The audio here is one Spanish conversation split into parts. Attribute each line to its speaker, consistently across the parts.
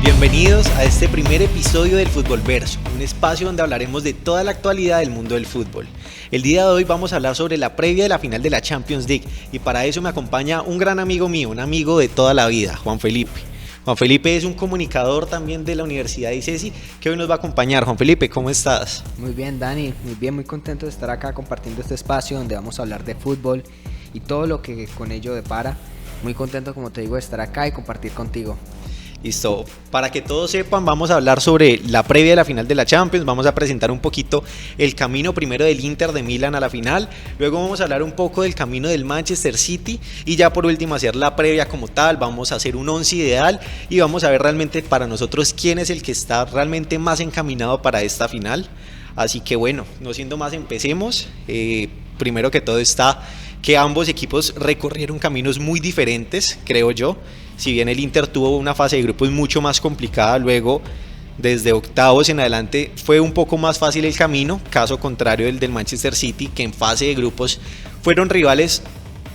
Speaker 1: Bienvenidos a este primer episodio del Futbolverso, un espacio donde hablaremos de toda la actualidad del mundo del fútbol. El día de hoy vamos a hablar sobre la previa de la final de la Champions League y para eso me acompaña un gran amigo mío, un amigo de toda la vida, Juan Felipe. Juan Felipe es un comunicador también de la Universidad de ICESI que hoy nos va a acompañar. Juan Felipe, ¿cómo estás?
Speaker 2: Muy bien, Dani, muy bien, muy contento de estar acá compartiendo este espacio donde vamos a hablar de fútbol y todo lo que con ello depara. Muy contento, como te digo, de estar acá y compartir contigo.
Speaker 1: Listo, para que todos sepan, vamos a hablar sobre la previa de la final de la Champions, vamos a presentar un poquito el camino primero del Inter de Milán a la final, luego vamos a hablar un poco del camino del Manchester City y ya por último hacer la previa como tal, vamos a hacer un 11 ideal y vamos a ver realmente para nosotros quién es el que está realmente más encaminado para esta final. Así que bueno, no siendo más, empecemos. Primero que todo está que ambos equipos recorrieron caminos muy diferentes, creo yo. Si bien el Inter tuvo una fase de grupos mucho más complicada, luego desde octavos en adelante fue un poco más fácil el camino, caso contrario del Manchester City, que en fase de grupos fueron rivales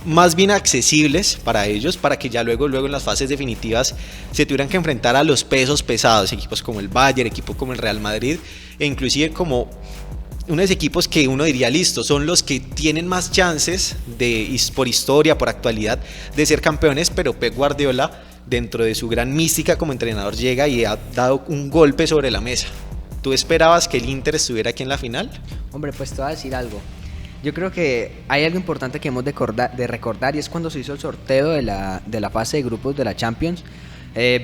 Speaker 1: más bien accesibles para ellos, para que ya luego en las fases definitivas se tuvieran que enfrentar a los pesos pesados, equipos como el Bayern, equipos como el Real Madrid, e inclusive como unos equipos que uno diría, listo, son los que tienen más chances por historia, por actualidad, de ser campeones, pero Pep Guardiola, dentro de su gran mística como entrenador, llega y ha dado un golpe sobre la mesa. ¿Tú esperabas que el Inter estuviera aquí en la final?
Speaker 2: Hombre, pues te voy a decir algo. Yo creo que hay algo importante que hemos de recordar y es cuando se hizo el sorteo de la fase de grupos de la Champions.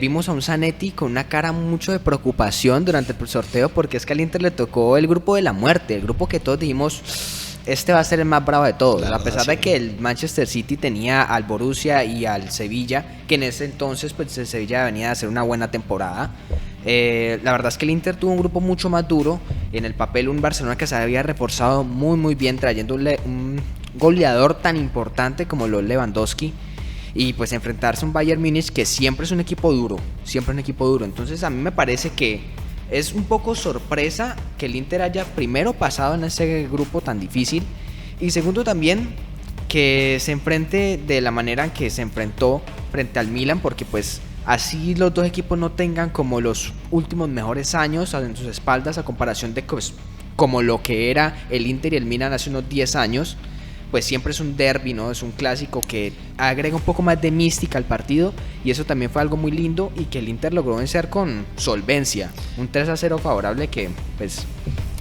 Speaker 2: Vimos a un Zanetti con una cara mucho de preocupación durante el sorteo porque es que al Inter le tocó el grupo de la muerte, el grupo que todos dijimos, este va a ser el más bravo de todos, a pesar de que el Manchester City tenía al Borussia y al Sevilla, que en ese entonces pues el Sevilla venía a hacer una buena temporada. La verdad es que el Inter tuvo un grupo mucho más duro, en el papel un Barcelona que se había reforzado muy bien, trayendo un goleador tan importante como lo Lewandowski. Y pues enfrentarse a un Bayern Múnich que siempre es un equipo duro, entonces a mí me parece que es un poco sorpresa que el Inter haya primero pasado en ese grupo tan difícil y segundo también que se enfrente de la manera en que se enfrentó frente al Milan, porque pues así los dos equipos no tengan como los últimos mejores años en sus espaldas a comparación de pues, como lo que era el Inter y el Milan hace unos 10 años. Pues siempre es un derbi, ¿no? Es un clásico que agrega un poco más de mística al partido y eso también fue algo muy lindo y que el Inter logró vencer con solvencia, un 3-0 favorable que pues...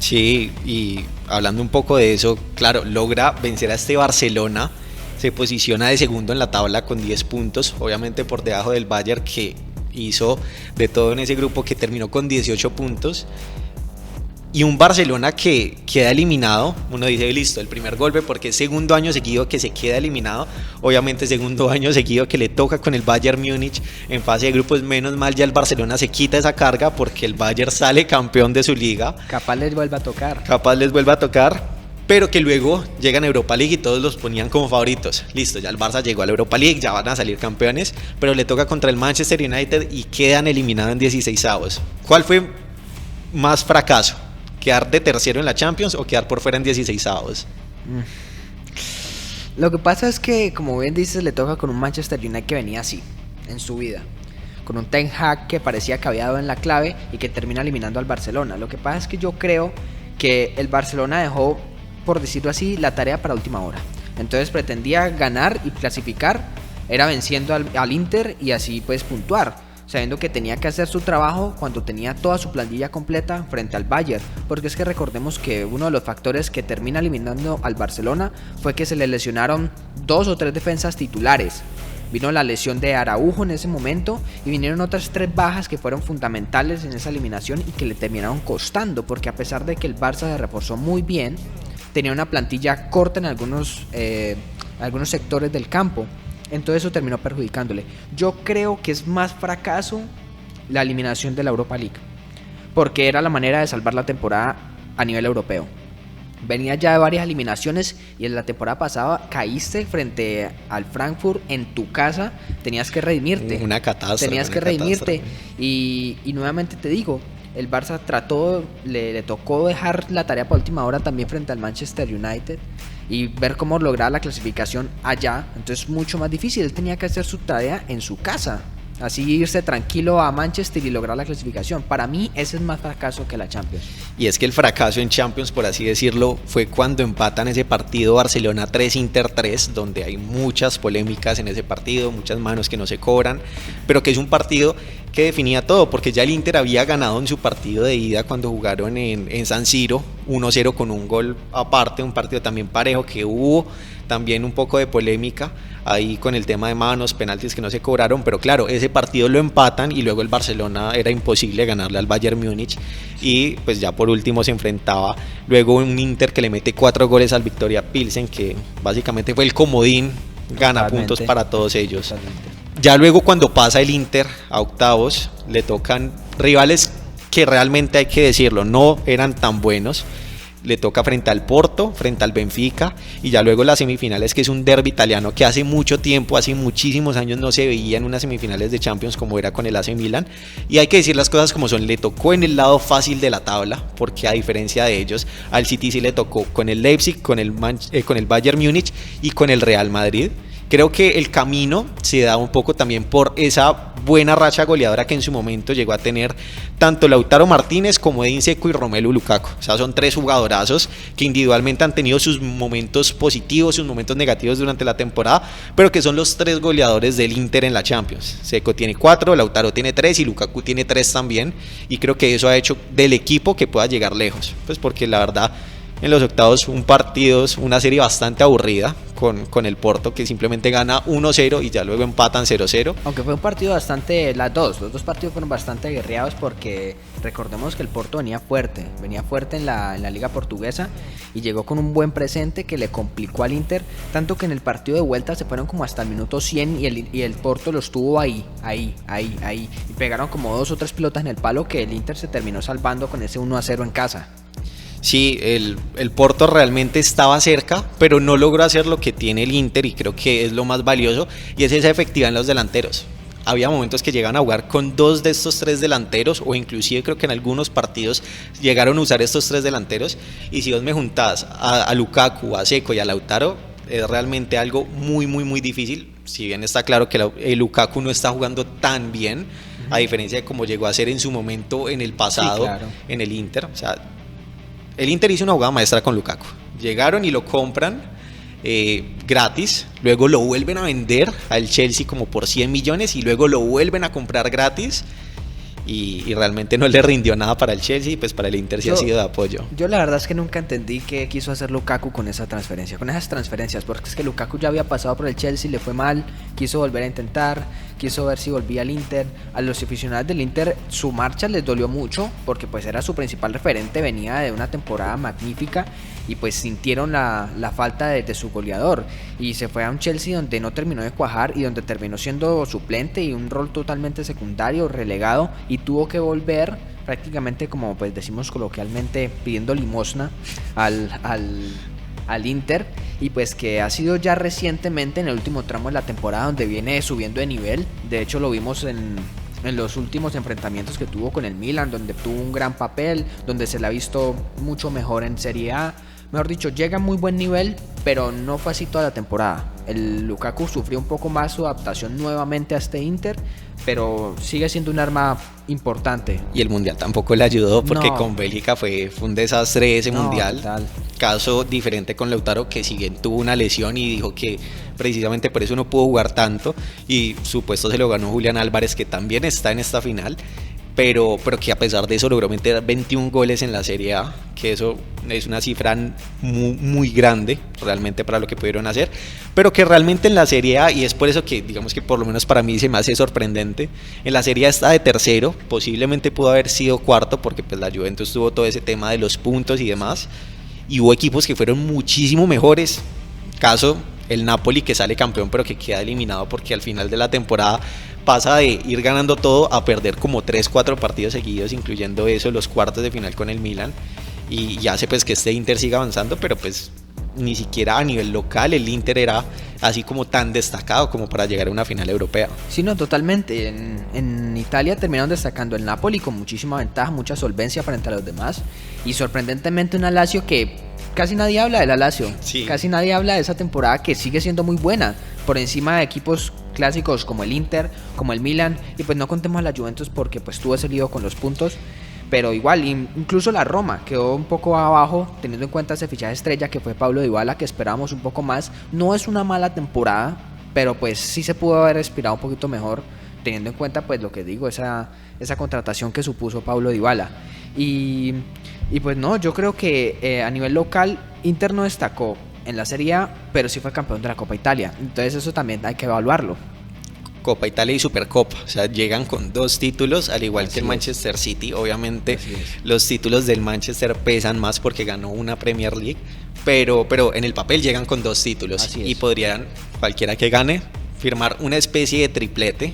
Speaker 1: Sí, y hablando un poco de eso, claro, logra vencer a este Barcelona, se posiciona de segundo en la tabla con 10 puntos, obviamente por debajo del Bayern que hizo de todo en ese grupo, que terminó con 18 puntos. Y un Barcelona que queda eliminado, uno dice listo, el primer golpe porque es segundo año seguido que se queda eliminado, obviamente segundo año seguido que le toca con el Bayern Múnich en fase de grupos, menos mal ya el Barcelona se quita esa carga porque el Bayern sale campeón de su liga.
Speaker 2: Capaz les vuelve a tocar,
Speaker 1: pero que luego llegan a Europa League y todos los ponían como favoritos. Listo, ya el Barça llegó a la Europa League, ya van a salir campeones, pero le toca contra el Manchester United y quedan eliminados en 16avos. ¿Cuál fue más fracaso? ¿Quedar de tercero en la Champions o quedar por fuera en 16avos?
Speaker 2: Lo que pasa es que, como bien dices, le toca con un Manchester United que venía así en su vida, con un Ten Hag que parecía que había dado en la clave y que termina eliminando al Barcelona. Lo que pasa es que yo creo que el Barcelona dejó, por decirlo así, la tarea para última hora. Entonces pretendía ganar y clasificar, era venciendo al Inter y así pues puntuar, sabiendo que tenía que hacer su trabajo cuando tenía toda su plantilla completa frente al Bayern, porque es que recordemos que uno de los factores que termina eliminando al Barcelona fue que se le lesionaron 2 o 3 defensas titulares. Vino la lesión de Araujo en ese momento y vinieron otras 3 bajas que fueron fundamentales en esa eliminación y que le terminaron costando, porque a pesar de que el Barça se reforzó muy bien, tenía una plantilla corta en algunos sectores del campo. Entonces eso terminó perjudicándole. Yo creo que es más fracaso la eliminación de la Europa League, porque era la manera de salvar la temporada a nivel europeo. Venía ya de varias eliminaciones y en la temporada pasada caíste frente al Frankfurt en tu casa, tenías que redimirte.
Speaker 1: Una catástrofe.
Speaker 2: Redimirte y nuevamente te digo, el Barça le tocó dejar la tarea para última hora también frente al Manchester United y ver cómo lograr la clasificación allá. Entonces mucho más difícil, él tenía que hacer su tarea en su casa. así irse tranquilo a Manchester y lograr la clasificación. Para mí ese es más fracaso que la Champions.
Speaker 1: Y es que el fracaso en Champions, por así decirlo, fue cuando empatan ese partido Barcelona 3, Inter 3, donde hay muchas polémicas en ese partido, muchas manos que no se cobran, pero que es un partido que definía todo, porque ya el Inter había ganado en su partido de ida cuando jugaron en San Siro 1-0 con un gol aparte, un partido también parejo que hubo también un poco de polémica ahí con el tema de manos, penaltis que no se cobraron, pero claro, ese partido lo empatan y luego el Barcelona era imposible ganarle al Bayern Múnich y pues ya por último se enfrentaba luego un Inter que le mete 4 goles al Victoria Pilsen, que básicamente fue el comodín, gana puntos para todos ellos. Totalmente. Ya luego cuando pasa el Inter a octavos, le tocan rivales que realmente hay que decirlo, no eran tan buenos. Le toca frente al Porto, frente al Benfica y ya luego las semifinales, que es un derbi italiano que hace mucho tiempo, hace muchísimos años no se veía en unas semifinales de Champions como era con el AC Milan. Y hay que decir las cosas como son, le tocó en el lado fácil de la tabla, porque a diferencia de ellos, al City sí le tocó con el Leipzig, con el Bayern Múnich y con el Real Madrid. Creo que el camino se da un poco también por esa buena racha goleadora que en su momento llegó a tener tanto Lautaro Martínez como Edin Dzeko y Romelu Lukaku. O sea, son 3 jugadorazos que individualmente han tenido sus momentos positivos, sus momentos negativos durante la temporada, pero que son los 3 goleadores del Inter en la Champions. Dzeko tiene 4, Lautaro tiene 3 y Lukaku tiene 3 también, y creo que eso ha hecho del equipo que pueda llegar lejos, pues porque la verdad en los octavos una serie bastante aburrida con el Porto, que simplemente gana 1-0 y ya luego empatan 0-0.
Speaker 2: Aunque fue un partido bastante, los dos partidos fueron bastante guerreados, porque recordemos que el Porto venía fuerte en la liga portuguesa y llegó con un buen presente que le complicó al Inter, tanto que en el partido de vuelta se fueron como hasta el minuto 100 y el Porto lo estuvo ahí, y pegaron como 2 o 3 pelotas en el palo que el Inter se terminó salvando con ese 1-0 en casa.
Speaker 1: Sí, el Porto realmente estaba cerca, pero no logró hacer lo que tiene el Inter, y creo que es lo más valioso, y es esa efectividad en los delanteros. Había momentos que llegan a jugar con 2 de estos 3 delanteros, o inclusive creo que en algunos partidos llegaron a usar estos 3 delanteros, y si vos me juntás a Lukaku, a Dzeko y a Lautaro, es realmente algo muy difícil. Si bien está claro que el Lukaku no está jugando tan bien, a diferencia de como llegó a ser en su momento en el pasado, sí, claro, en el Inter. O sea, el Inter hizo una jugada maestra con Lukaku. Llegaron y lo compran gratis, luego lo vuelven a vender al Chelsea como por 100 millones y luego lo vuelven a comprar gratis, y realmente no le rindió nada para el Chelsea, y pues para el Inter sí ha sido de apoyo.
Speaker 2: Yo la verdad es que nunca entendí qué quiso hacer Lukaku con esas transferencias, porque es que Lukaku ya había pasado por el Chelsea, le fue mal, quiso volver a intentar, quiso ver si volvía al Inter. A los aficionados del Inter su marcha les dolió mucho, porque pues era su principal referente, venía de una temporada magnífica y pues sintieron la falta de su goleador, y se fue a un Chelsea donde no terminó de cuajar y donde terminó siendo suplente y un rol totalmente secundario, relegado, y tuvo que volver prácticamente, como pues decimos coloquialmente, pidiendo limosna al Inter, y pues que ha sido ya recientemente en el último tramo de la temporada donde viene subiendo de nivel. De hecho lo vimos en los últimos enfrentamientos que tuvo con el Milan, donde tuvo un gran papel, donde se le ha visto mucho mejor en Serie A. Mejor dicho, llega a muy buen nivel, pero no fue así toda la temporada. El Lukaku sufrió un poco más su adaptación nuevamente a este Inter, pero sigue siendo un arma importante.
Speaker 1: Y el Mundial tampoco le ayudó, porque con Bélgica fue un desastre ese Mundial.
Speaker 2: Total.
Speaker 1: Caso diferente con Lautaro, que si bien tuvo una lesión y dijo que precisamente por eso no pudo jugar tanto, y su puesto se lo ganó Julián Álvarez, que también está en esta final. Pero que a pesar de eso logró meter 21 goles en la Serie A, que eso es una cifra muy grande realmente para lo que pudieron hacer, pero que realmente en la Serie A, y es por eso que digamos que por lo menos para mí se me hace sorprendente, en la Serie A está de tercero, posiblemente pudo haber sido cuarto, porque pues la Juventus tuvo todo ese tema de los puntos y demás, y hubo equipos que fueron muchísimo mejores, caso el Napoli, que sale campeón pero que queda eliminado porque al final de la temporada pasa de ir ganando todo a perder como 3-4 partidos seguidos, incluyendo eso, los cuartos de final con el Milan, y hace pues que este Inter siga avanzando, pero pues ni siquiera a nivel local el Inter era así como tan destacado como para llegar a una final europea.
Speaker 2: Sí, no, totalmente. En Italia terminaron destacando el Napoli con muchísima ventaja, mucha solvencia frente a los demás. Y sorprendentemente una Lazio que casi nadie habla de la Lazio.
Speaker 1: Sí.
Speaker 2: Casi nadie habla de esa temporada que sigue siendo muy buena. Por encima de equipos clásicos como el Inter, como el Milan. Y pues no contemos a la Juventus porque pues tuvo ese lío con los puntos. Pero igual, incluso la Roma quedó un poco abajo, teniendo en cuenta ese fichaje estrella que fue Paulo Dybala, que esperábamos un poco más. No es una mala temporada, pero pues sí se pudo haber respirado un poquito mejor, teniendo en cuenta pues lo que digo, esa contratación que supuso Paulo Dybala. Y pues no, yo creo que a nivel local Inter no destacó en la Serie A, pero sí fue campeón de la Copa Italia. Entonces eso también hay que evaluarlo.
Speaker 1: Copa Italia y Supercopa, o sea, llegan con 2 títulos, al igual que el Manchester City. Obviamente los títulos del Manchester pesan más porque ganó una Premier League, pero en el papel llegan con 2 títulos y podrían, cualquiera que gane, firmar una especie de triplete.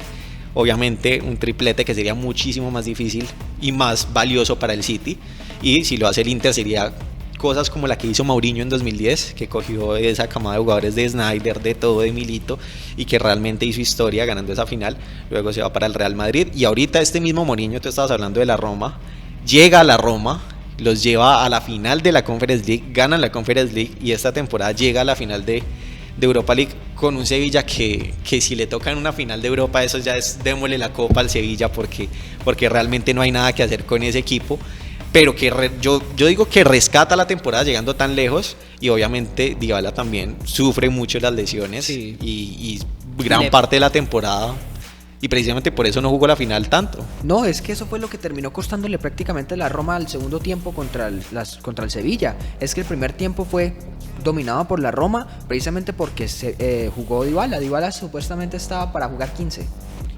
Speaker 1: Obviamente un triplete que sería muchísimo más difícil y más valioso para el City, y si lo hace el Inter sería cosas como la que hizo Mourinho en 2010, que cogió esa camada de jugadores de Snyder, de todo, de Milito, y que realmente hizo historia ganando esa final. Luego se va para el Real Madrid, y ahorita este mismo Mourinho, tú estabas hablando de la Roma, llega a la Roma, los lleva a la final de la Conference League, ganan la Conference League, y esta temporada llega a la final de Europa League con un Sevilla que si le tocan una final de Europa, eso ya es démosle la copa al Sevilla, porque realmente no hay nada que hacer con ese equipo. Pero que yo digo que rescata la temporada llegando tan lejos, y obviamente Dybala también sufre mucho las lesiones, sí. y gran parte de la temporada, y precisamente por eso no jugó la final tanto.
Speaker 2: No, es que eso fue lo que terminó costándole prácticamente la Roma al segundo tiempo contra el Sevilla. Es que el primer tiempo fue dominado por la Roma precisamente porque jugó Dybala. Dybala supuestamente estaba para jugar 15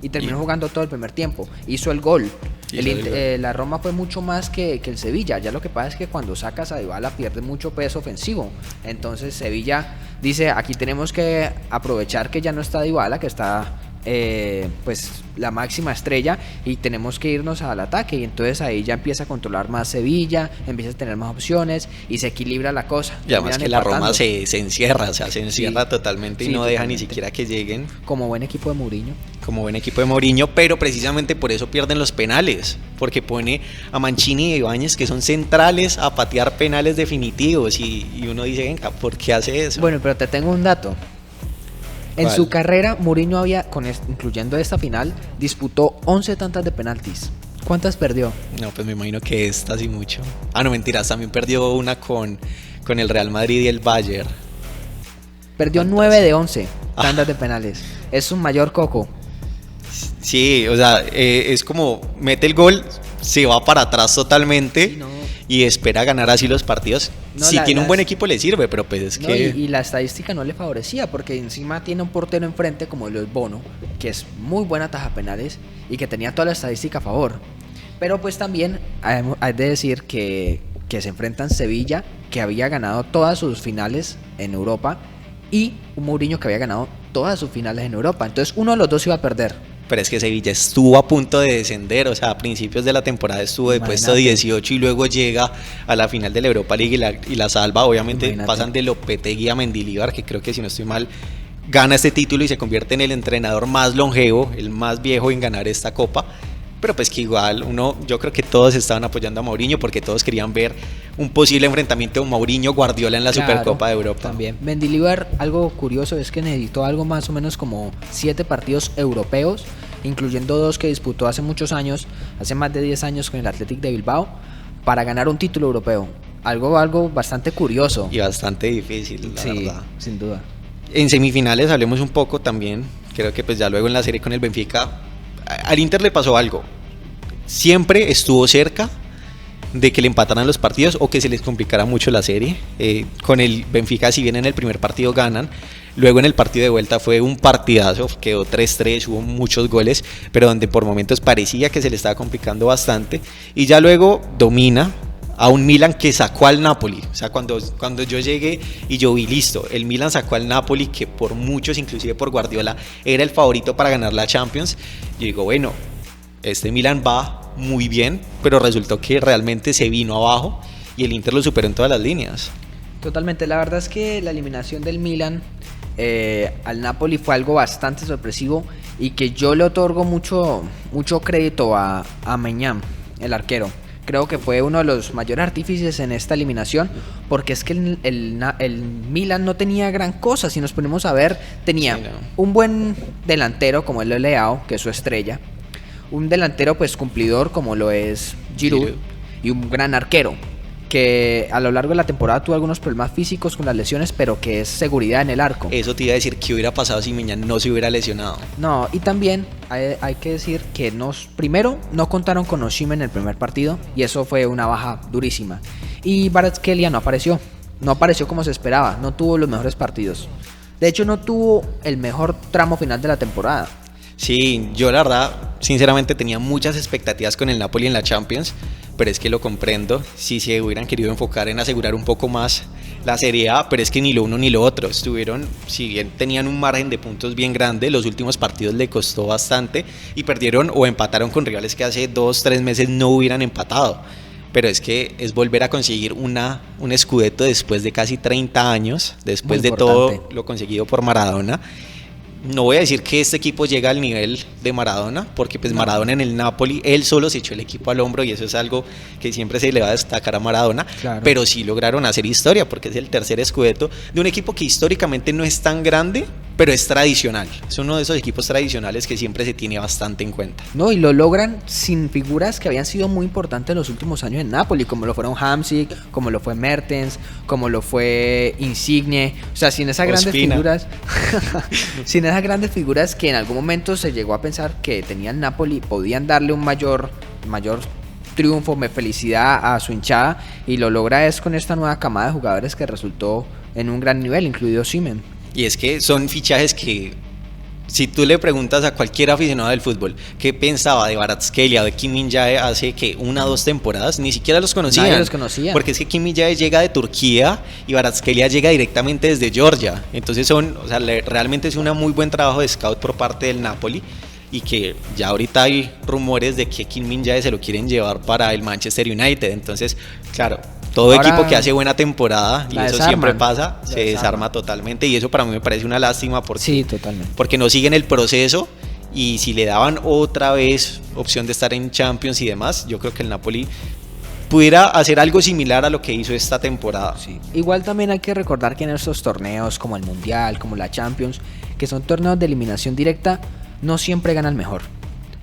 Speaker 2: y terminó jugando todo el primer tiempo. Hizo el gol. La Roma fue mucho más que el Sevilla. Ya lo que pasa es que cuando sacas a Dybala pierde mucho peso ofensivo. Entonces Sevilla dice, aquí tenemos que aprovechar que ya no está Dybala, que está pues la máxima estrella, y tenemos que irnos al ataque. Y entonces ahí ya empieza a controlar más Sevilla, empieza a tener más opciones y se equilibra la cosa.
Speaker 1: Y además que la Roma se encierra, o sea, se encierra totalmente, y no deja ni siquiera que lleguen.
Speaker 2: Como buen equipo de Mourinho.
Speaker 1: Como buen equipo de Mourinho, pero precisamente por eso pierden los penales, porque pone a Mancini y Ibáñez, que son centrales, a patear penales definitivos, y uno dice, venga, ¿por qué hace eso?
Speaker 2: Bueno, pero te tengo un dato. En su carrera, Mourinho había, incluyendo esta final, disputó 11 tantas de penaltis. ¿Cuántas perdió?
Speaker 1: No, pues me imagino que esta sí mucho. Ah, no, mentiras, también perdió una con el Real Madrid y el Bayern.
Speaker 2: Perdió 9 de 11 tandas de penales. Es un mayor coco.
Speaker 1: Sí, o sea, es como mete el gol, se va para atrás totalmente, sí, no. Y espera ganar así los partidos. No, si tiene un buen equipo le sirve, pero pues es que...
Speaker 2: Y la estadística no le favorecía, porque encima tiene un portero enfrente como Luis Bono, que es muy buena taja penales y que tenía toda la estadística a favor. Pero pues también hay de decir que se enfrentan Sevilla, que había ganado todas sus finales en Europa, y un Mourinho que había ganado todas sus finales en Europa. Entonces uno de los dos iba a perder.
Speaker 1: Pero es que Sevilla estuvo a punto de descender, o sea, a principios de la temporada estuvo de puesto 18 y luego llega a la final de la Europa League y la salva. Obviamente pasan de Lopetegui a Mendilibar, que creo que, si no estoy mal, gana este título y se convierte en el entrenador más longevo, el más viejo en ganar esta copa. Pero pues que igual yo creo que todos estaban apoyando a Mourinho porque todos querían ver un posible enfrentamiento de Mourinho-Guardiola en la Supercopa de Europa.
Speaker 2: También Mendilibar, algo curioso es que necesitó algo más o menos como 7 partidos europeos, incluyendo 2 que disputó hace muchos años, hace más de 10 años con el Athletic de Bilbao, para ganar un título europeo. Algo bastante curioso.
Speaker 1: Y bastante difícil, la verdad.
Speaker 2: Sin duda.
Speaker 1: En semifinales hablemos un poco también, creo que pues ya luego en la serie con el Benfica, al Inter le pasó algo. Siempre estuvo cerca de que le empataran los partidos o que se les complicara mucho la serie. Con el Benfica, si bien en el primer partido ganan, luego en el partido de vuelta fue un partidazo, quedó 3-3, hubo muchos goles, pero donde por momentos parecía que se le estaba complicando bastante. Y ya luego domina a un Milan que sacó al Napoli. O sea, cuando yo llegué y yo vi, listo, el Milan sacó al Napoli, que por muchos, inclusive por Guardiola, era el favorito para ganar la Champions. Yo digo, bueno, este Milan va muy bien, pero resultó que realmente se vino abajo y el Inter lo superó en todas las líneas.
Speaker 2: Totalmente, la verdad es que la eliminación del Milan al Napoli fue algo bastante sorpresivo y que yo le otorgo mucho crédito a Maignan, el arquero. Creo que fue uno de los mayores artífices en esta eliminación, porque es que el Milan no tenía gran cosa. Si nos ponemos a ver, tenía un buen delantero como el Leao, que es su estrella, un delantero pues cumplidor como lo es Giroud, y un gran arquero que a lo largo de la temporada tuvo algunos problemas físicos con las lesiones, pero que es seguridad en el arco.
Speaker 1: Eso te iba a decir, ¿qué hubiera pasado si Maignan no se hubiera lesionado?
Speaker 2: No, y también hay que decir que primero no contaron con Osimhen en el primer partido, y eso fue una baja durísima. Y Kvaratskhelia no apareció como se esperaba, no tuvo los mejores partidos. De hecho, no tuvo el mejor tramo final de la temporada.
Speaker 1: Sí, yo la verdad, sinceramente tenía muchas expectativas con el Napoli en la Champions, pero es que lo comprendo, si se hubieran querido enfocar en asegurar un poco más la Serie A, pero es que ni lo uno ni lo otro, si bien tenían un margen de puntos bien grande, los últimos partidos le costó bastante y perdieron o empataron con rivales que hace 2-3 meses no hubieran empatado. Pero es que es volver a conseguir un scudetto después de casi 30 años, después de todo lo conseguido por Maradona. No voy a decir que este equipo llega al nivel de Maradona, porque pues Maradona en el Napoli, él solo se echó el equipo al hombro y eso es algo que siempre se le va a destacar a Maradona, claro. Pero sí lograron hacer historia, porque es el tercer scudetto de un equipo que históricamente no es tan grande, pero es tradicional. Es uno de esos equipos tradicionales que siempre se tiene bastante en cuenta.
Speaker 2: No, y lo logran sin figuras que habían sido muy importantes en los últimos años en Napoli, como lo fueron Hamsik, como lo fue Mertens, como lo fue Insigne. O sea, sin esas grandes figuras, sin esas grandes figuras que en algún momento se llegó a pensar que tenían Napoli, podían darle un mayor triunfo, felicidad a su hinchada, y lo logra es con esta nueva camada de jugadores que resultó en un gran nivel, incluido Osimhen.
Speaker 1: Y es que son fichajes que, si tú le preguntas a cualquier aficionado del fútbol qué pensaba de Kvaratskhelia o de Kim Min-jae hace que 1 o 2 temporadas, ni siquiera los conocían.
Speaker 2: Nadie los conocía.
Speaker 1: Porque es que Kim Min-jae llega de Turquía y Kvaratskhelia llega directamente desde Georgia. Entonces realmente es un muy buen trabajo de scout por parte del Napoli. Y que ya ahorita hay rumores de que Kim Min-jae se lo quieren llevar para el Manchester United. Entonces, claro, todo ahora, equipo que hace buena temporada, y eso siempre pasa, se desarma totalmente. Y eso para mí me parece una lástima porque,
Speaker 2: sí, totalmente.
Speaker 1: Porque no siguen el proceso. Y si le daban otra vez opción de estar en Champions y demás, yo creo que el Napoli pudiera hacer algo similar a lo que hizo esta temporada.
Speaker 2: Sí. Igual también hay que recordar que en estos torneos como el Mundial, como la Champions, que son torneos de eliminación directa, no siempre gana el mejor.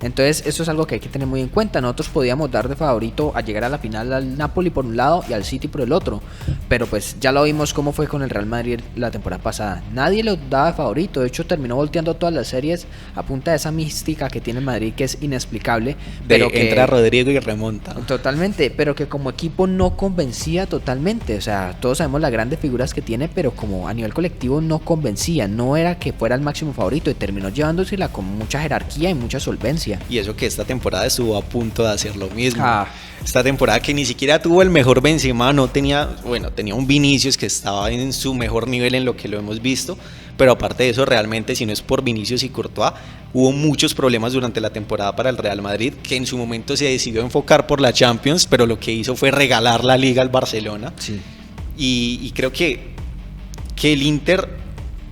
Speaker 2: Entonces eso es algo que hay que tener muy en cuenta. Nosotros podíamos dar de favorito a llegar a la final al Napoli por un lado y al City por el otro, pero pues ya lo vimos cómo fue con el Real Madrid la temporada pasada. Nadie lo daba de favorito, de hecho terminó volteando todas las series a punta de esa mística que tiene el Madrid, que es inexplicable, pero que
Speaker 1: entra Rodrigo y remonta.
Speaker 2: Totalmente, pero que como equipo no convencía totalmente. O sea, todos sabemos las grandes figuras que tiene, pero como a nivel colectivo no convencía, no era que fuera el máximo favorito, y terminó llevándosela con mucha jerarquía y mucha solvencia.
Speaker 1: Y eso que esta temporada estuvo a punto de hacer lo mismo. Esta temporada que ni siquiera tuvo el mejor Benzema, tenía un Vinicius que estaba en su mejor nivel en lo que lo hemos visto, pero aparte de eso, realmente si no es por Vinicius y Courtois, hubo muchos problemas durante la temporada para el Real Madrid, que en su momento se decidió enfocar por la Champions, pero lo que hizo fue regalar la Liga al Barcelona.
Speaker 2: Sí.
Speaker 1: Y creo que el Inter,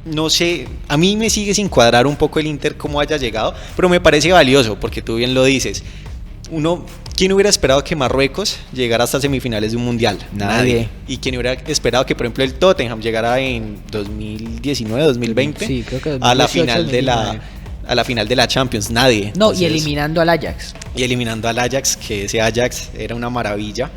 Speaker 1: no sé, a mí me sigue sin cuadrar un poco el Inter cómo haya llegado, pero me parece valioso, porque tú bien lo dices. ¿Quién hubiera esperado que Marruecos llegara hasta semifinales de un mundial?
Speaker 2: Nadie.
Speaker 1: ¿Y quién hubiera esperado que, por ejemplo, el Tottenham llegara en 2019, 2020
Speaker 2: sí, creo que 2018,
Speaker 1: a la final de la Champions? Nadie.
Speaker 2: Entonces, y eliminando al Ajax.
Speaker 1: Que ese Ajax era una maravilla.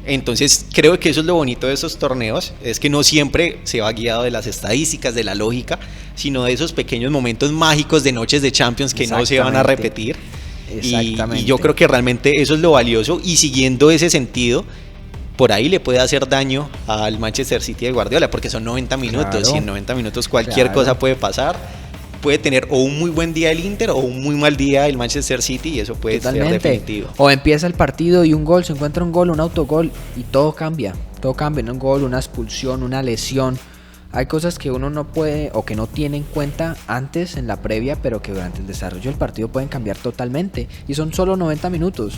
Speaker 1: Entonces creo que eso es lo bonito de esos torneos, es que no siempre se va guiado de las estadísticas, de la lógica, sino de esos pequeños momentos mágicos de noches de Champions que no se van a repetir. Y yo creo que realmente eso es lo valioso, y siguiendo ese sentido, por ahí le puede hacer daño al Manchester City de Guardiola, porque son 90 minutos, claro. Y en 90 minutos cualquier cosa puede pasar. Puede tener o un muy buen día el Inter o un muy mal día el Manchester City, y eso puede ser definitivo.
Speaker 2: O empieza el partido y un gol, se encuentra un gol, un autogol, y todo cambia, un gol, una expulsión, una lesión. Hay cosas que uno no puede o que no tiene en cuenta antes en la previa, pero que durante el desarrollo del partido pueden cambiar totalmente, y son solo 90 minutos.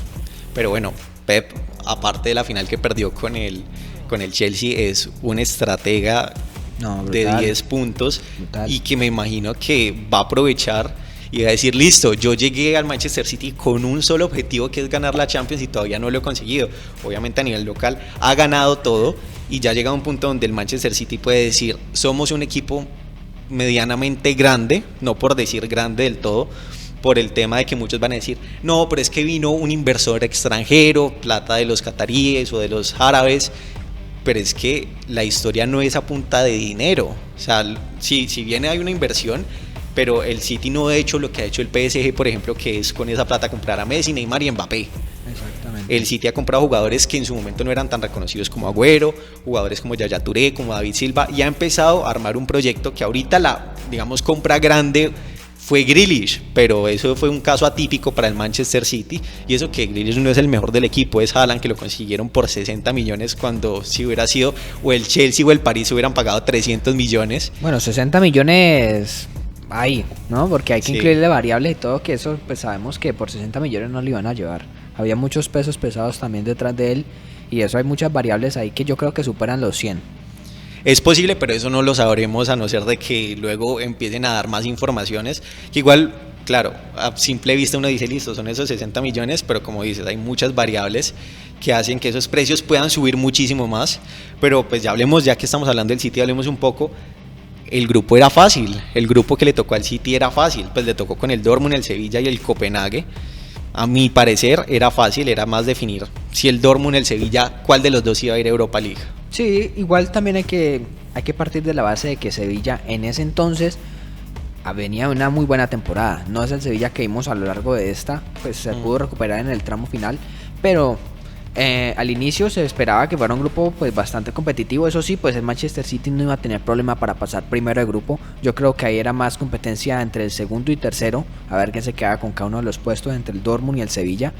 Speaker 1: Pero bueno, Pep, aparte de la final que perdió con el con el Chelsea es un estratega
Speaker 2: No,
Speaker 1: de
Speaker 2: brutal.
Speaker 1: 10 puntos
Speaker 2: Brutal.
Speaker 1: y que me imagino que va a aprovechar y va a decir, listo, yo llegué al Manchester City con un solo objetivo, que es ganar la Champions, y todavía no lo he conseguido. Obviamente a nivel local ha ganado todo y ya llega a un punto donde el Manchester City puede decir, somos un equipo medianamente grande, no por decir grande del todo, por el tema de que muchos van a decir, no, pero es que vino un inversor extranjero, plata de los cataríes o de los árabes, pero es que la historia no es a punta de dinero. O sea, si bien hay una inversión, pero el City no ha hecho lo que ha hecho el PSG, por ejemplo, que es con esa plata comprar a Messi, Neymar y Mbappé.
Speaker 2: Exactamente.
Speaker 1: El City ha comprado jugadores que en su momento no eran tan reconocidos como Agüero, jugadores como Yaya Touré, como David Silva, y ha empezado a armar un proyecto que ahorita la, digamos, compra grande fue Grealish, pero eso fue un caso atípico para el Manchester City, y eso que Grealish no es el mejor del equipo, es Haaland, que lo consiguieron por 60 millones cuando si hubiera sido o el Chelsea o el París hubieran pagado 300 millones.
Speaker 2: Bueno, 60 millones ahí, ¿no? Porque hay que
Speaker 1: Sí.
Speaker 2: incluirle variables y todo, que eso pues sabemos que por 60 millones no le iban a llevar. Había muchos pesos pesados también detrás de él y eso hay muchas variables ahí que yo creo que superan los 100.
Speaker 1: Es posible, pero eso no lo sabremos a no ser de que luego empiecen a dar más informaciones, que igual, claro, a simple vista uno dice, listo, son esos 60 millones, pero como dices, hay muchas variables que hacen que esos precios puedan subir muchísimo más, pero pues ya hablemos, ya que estamos hablando del City, hablemos un poco. El grupo era fácil, el grupo que le tocó al City era fácil, pues le tocó con el Dortmund, el Sevilla y el Copenhague. A mi parecer era fácil, era más definir si el Dortmund, el Sevilla, cuál de los dos iba a ir a Europa League.
Speaker 2: Sí, igual también hay que partir de la base de que Sevilla en ese entonces venía de una muy buena temporada. No es el Sevilla que vimos a lo largo de esta, pues se pudo recuperar en el tramo final, pero al inicio se esperaba que fuera un grupo pues bastante competitivo. Eso sí, pues el Manchester City no iba a tener problema para pasar primero de grupo. Yo creo que ahí era más competencia entre el segundo y tercero, a ver quién se queda con cada uno de los puestos entre el Dortmund y el Sevilla.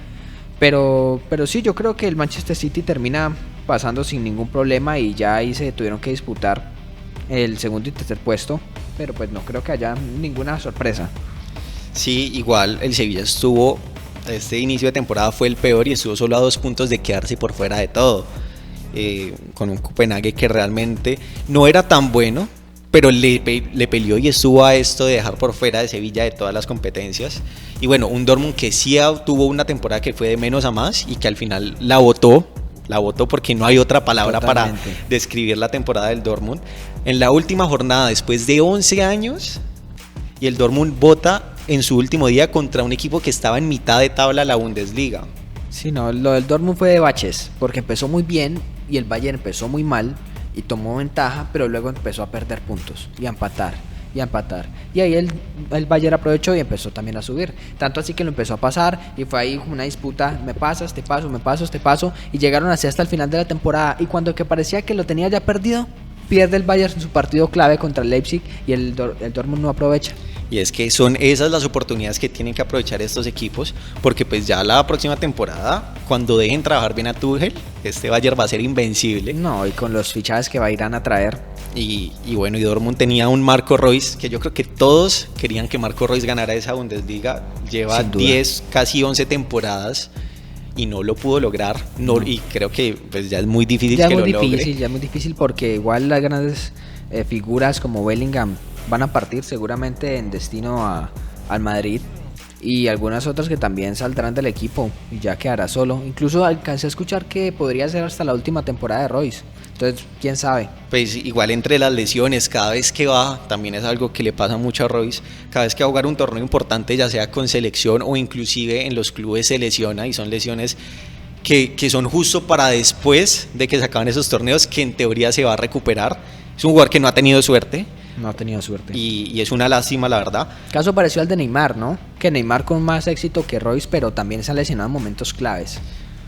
Speaker 2: Pero sí, yo creo que el Manchester City termina pasando sin ningún problema y ya ahí se tuvieron que disputar el segundo y tercer puesto, pero pues no creo que haya ninguna sorpresa.
Speaker 1: Sí, igual el Sevilla estuvo, este inicio de temporada fue el peor y estuvo solo a 2 puntos de quedarse por fuera de todo, con un Copenhague que realmente no era tan bueno, pero le peleó y estuvo a esto de dejar por fuera de Sevilla de todas las competencias. Y bueno, un Dortmund que sí tuvo una temporada que fue de menos a más y que al final la votó porque no hay otra palabra
Speaker 2: Totalmente.
Speaker 1: para describir la temporada del Dortmund. En la última jornada, después de 11 años, y el Dortmund vota en su último día contra un equipo que estaba en mitad de tabla, la Bundesliga.
Speaker 2: Sí, no, lo del Dortmund fue de baches, porque empezó muy bien y el Bayern empezó muy mal y tomó ventaja, pero luego empezó a perder puntos y a empatar y a empatar. Y ahí el Bayern aprovechó y empezó también a subir. Tanto así que lo empezó a pasar y fue ahí como una disputa, me pasas, te paso, me pasas, te paso, y llegaron así hasta el final de la temporada. Y cuando que parecía que lo tenía ya perdido, pierde el Bayern su partido clave contra el Leipzig y el Dortmund no aprovecha.
Speaker 1: Y es que son esas las oportunidades que tienen que aprovechar estos equipos, porque pues ya la próxima temporada, cuando dejen trabajar bien a Tuchel, este Bayern va a ser invencible.
Speaker 2: No, y con los fichajes que irán a traer.
Speaker 1: Y bueno, y Dortmund tenía un Marco Reus, que yo creo que todos querían que Marco Reus ganara esa Bundesliga. Lleva
Speaker 2: Sin duda.
Speaker 1: 10, casi 11 temporadas y no lo pudo lograr. No, y creo que pues ya es muy difícil
Speaker 2: Ya es
Speaker 1: que
Speaker 2: muy
Speaker 1: lo
Speaker 2: difícil,
Speaker 1: logre.
Speaker 2: ya es muy difícil porque igual las grandes figuras como Bellingham van a partir seguramente en destino al Madrid y algunas otras que también saldrán del equipo y ya quedará solo. Incluso alcancé a escuchar que podría ser hasta la última temporada de Royce. Entonces, quién sabe.
Speaker 1: Pues igual entre las lesiones, cada vez que va, también es algo que le pasa mucho a Royce, cada vez que va a jugar un torneo importante, ya sea con selección o inclusive en los clubes se lesiona, y son lesiones que son justo para después de que se acaban esos torneos, que en teoría se va a recuperar. Es un jugador que no ha tenido suerte
Speaker 2: No ha tenido suerte.
Speaker 1: y es una lástima, la verdad.
Speaker 2: Caso parecido al de Neymar, ¿no? Que Neymar con más éxito que Royce, pero también se ha lesionado en momentos claves.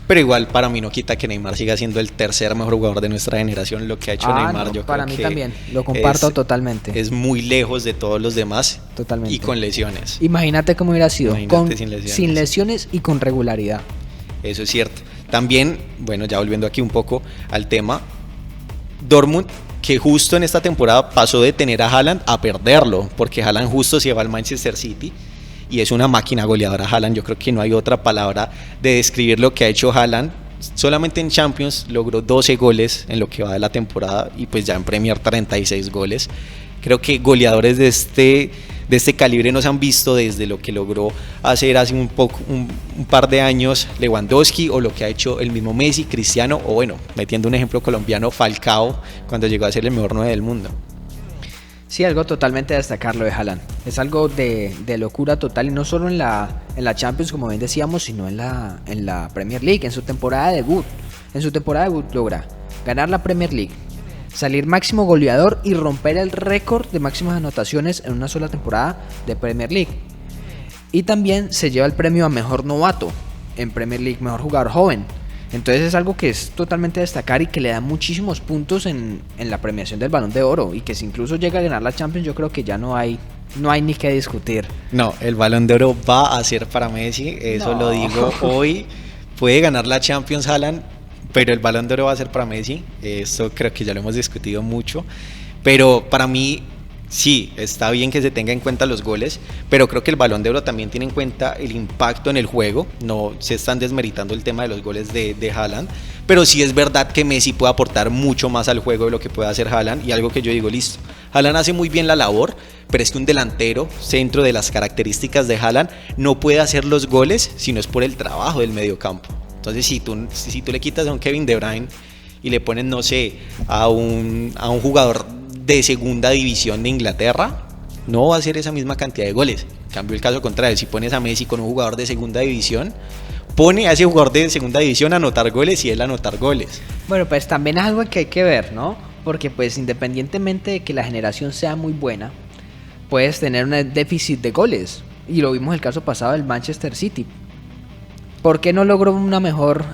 Speaker 1: Pero igual para mí no quita que Neymar siga siendo el tercer mejor jugador de nuestra generación. Lo que ha hecho Neymar,
Speaker 2: no,
Speaker 1: yo
Speaker 2: para
Speaker 1: creo
Speaker 2: mí
Speaker 1: que
Speaker 2: también, lo comparto totalmente.
Speaker 1: es muy lejos de todos los demás.
Speaker 2: Totalmente.
Speaker 1: Y con lesiones.
Speaker 2: Imagínate cómo hubiera sido,
Speaker 1: Imagínate sin lesiones.
Speaker 2: y con regularidad.
Speaker 1: Eso es cierto. También, bueno, ya volviendo aquí un poco al tema, Dortmund, que justo en esta temporada pasó de tener a Haaland a perderlo, porque Haaland justo se va al Manchester City y es una máquina goleadora Haaland. Yo creo que no hay otra palabra de describir lo que ha hecho Haaland. solamente en Champions logró 12 goles en lo que va de la temporada y pues ya en Premier 36 goles. Creo que goleadores de este calibre no se han visto desde lo que logró hacer hace un par de años Lewandowski, o lo que ha hecho el mismo Messi, Cristiano, o bueno, metiendo un ejemplo colombiano, Falcao, cuando llegó a ser el mejor 9 del mundo.
Speaker 2: Sí, algo totalmente a destacar lo de Haaland. Es algo de locura total, y no solo en la Champions, como bien decíamos, sino en la Premier League, en su temporada de debut. En su temporada de debut logra ganar la Premier League, salir máximo goleador y romper el récord de máximas anotaciones en una sola temporada de Premier League. Y también se lleva el premio a mejor novato en Premier League, mejor jugador joven. Entonces es algo que es totalmente a destacar y que le da muchísimos puntos en la premiación del Balón de Oro, y que si incluso llega a ganar la Champions, yo creo que ya no hay ni que discutir.
Speaker 1: No, el Balón de Oro va a ser para Messi, eso lo digo hoy. Puede ganar la Champions Haaland, pero el Balón de Oro va a ser para Messi. Esto creo que ya lo hemos discutido mucho, pero para mí sí, está bien que se tenga en cuenta los goles, pero creo que el Balón de Oro también tiene en cuenta el impacto en el juego. No se están desmeritando el tema de los goles de Haaland, pero sí es verdad que Messi puede aportar mucho más al juego de lo que puede hacer Haaland, y algo que yo digo, listo, Haaland hace muy bien la labor, pero es que un delantero, centro de las características de Haaland, no puede hacer los goles si no es por el trabajo del mediocampo. Entonces si tú le quitas a un Kevin De Bruyne y le pones, no sé, a un jugador de segunda división de Inglaterra, no va a hacer esa misma cantidad de goles. En cambio, el caso contrario, si pones a Messi con un jugador de segunda división, pone a ese jugador de segunda división a anotar goles y él a anotar goles.
Speaker 2: Bueno, pues también es algo que hay que ver, ¿no? Porque pues independientemente de que la generación sea muy buena, puedes tener un déficit de goles. Y lo vimos en el caso pasado del Manchester City. ¿Por qué no logró unos mejores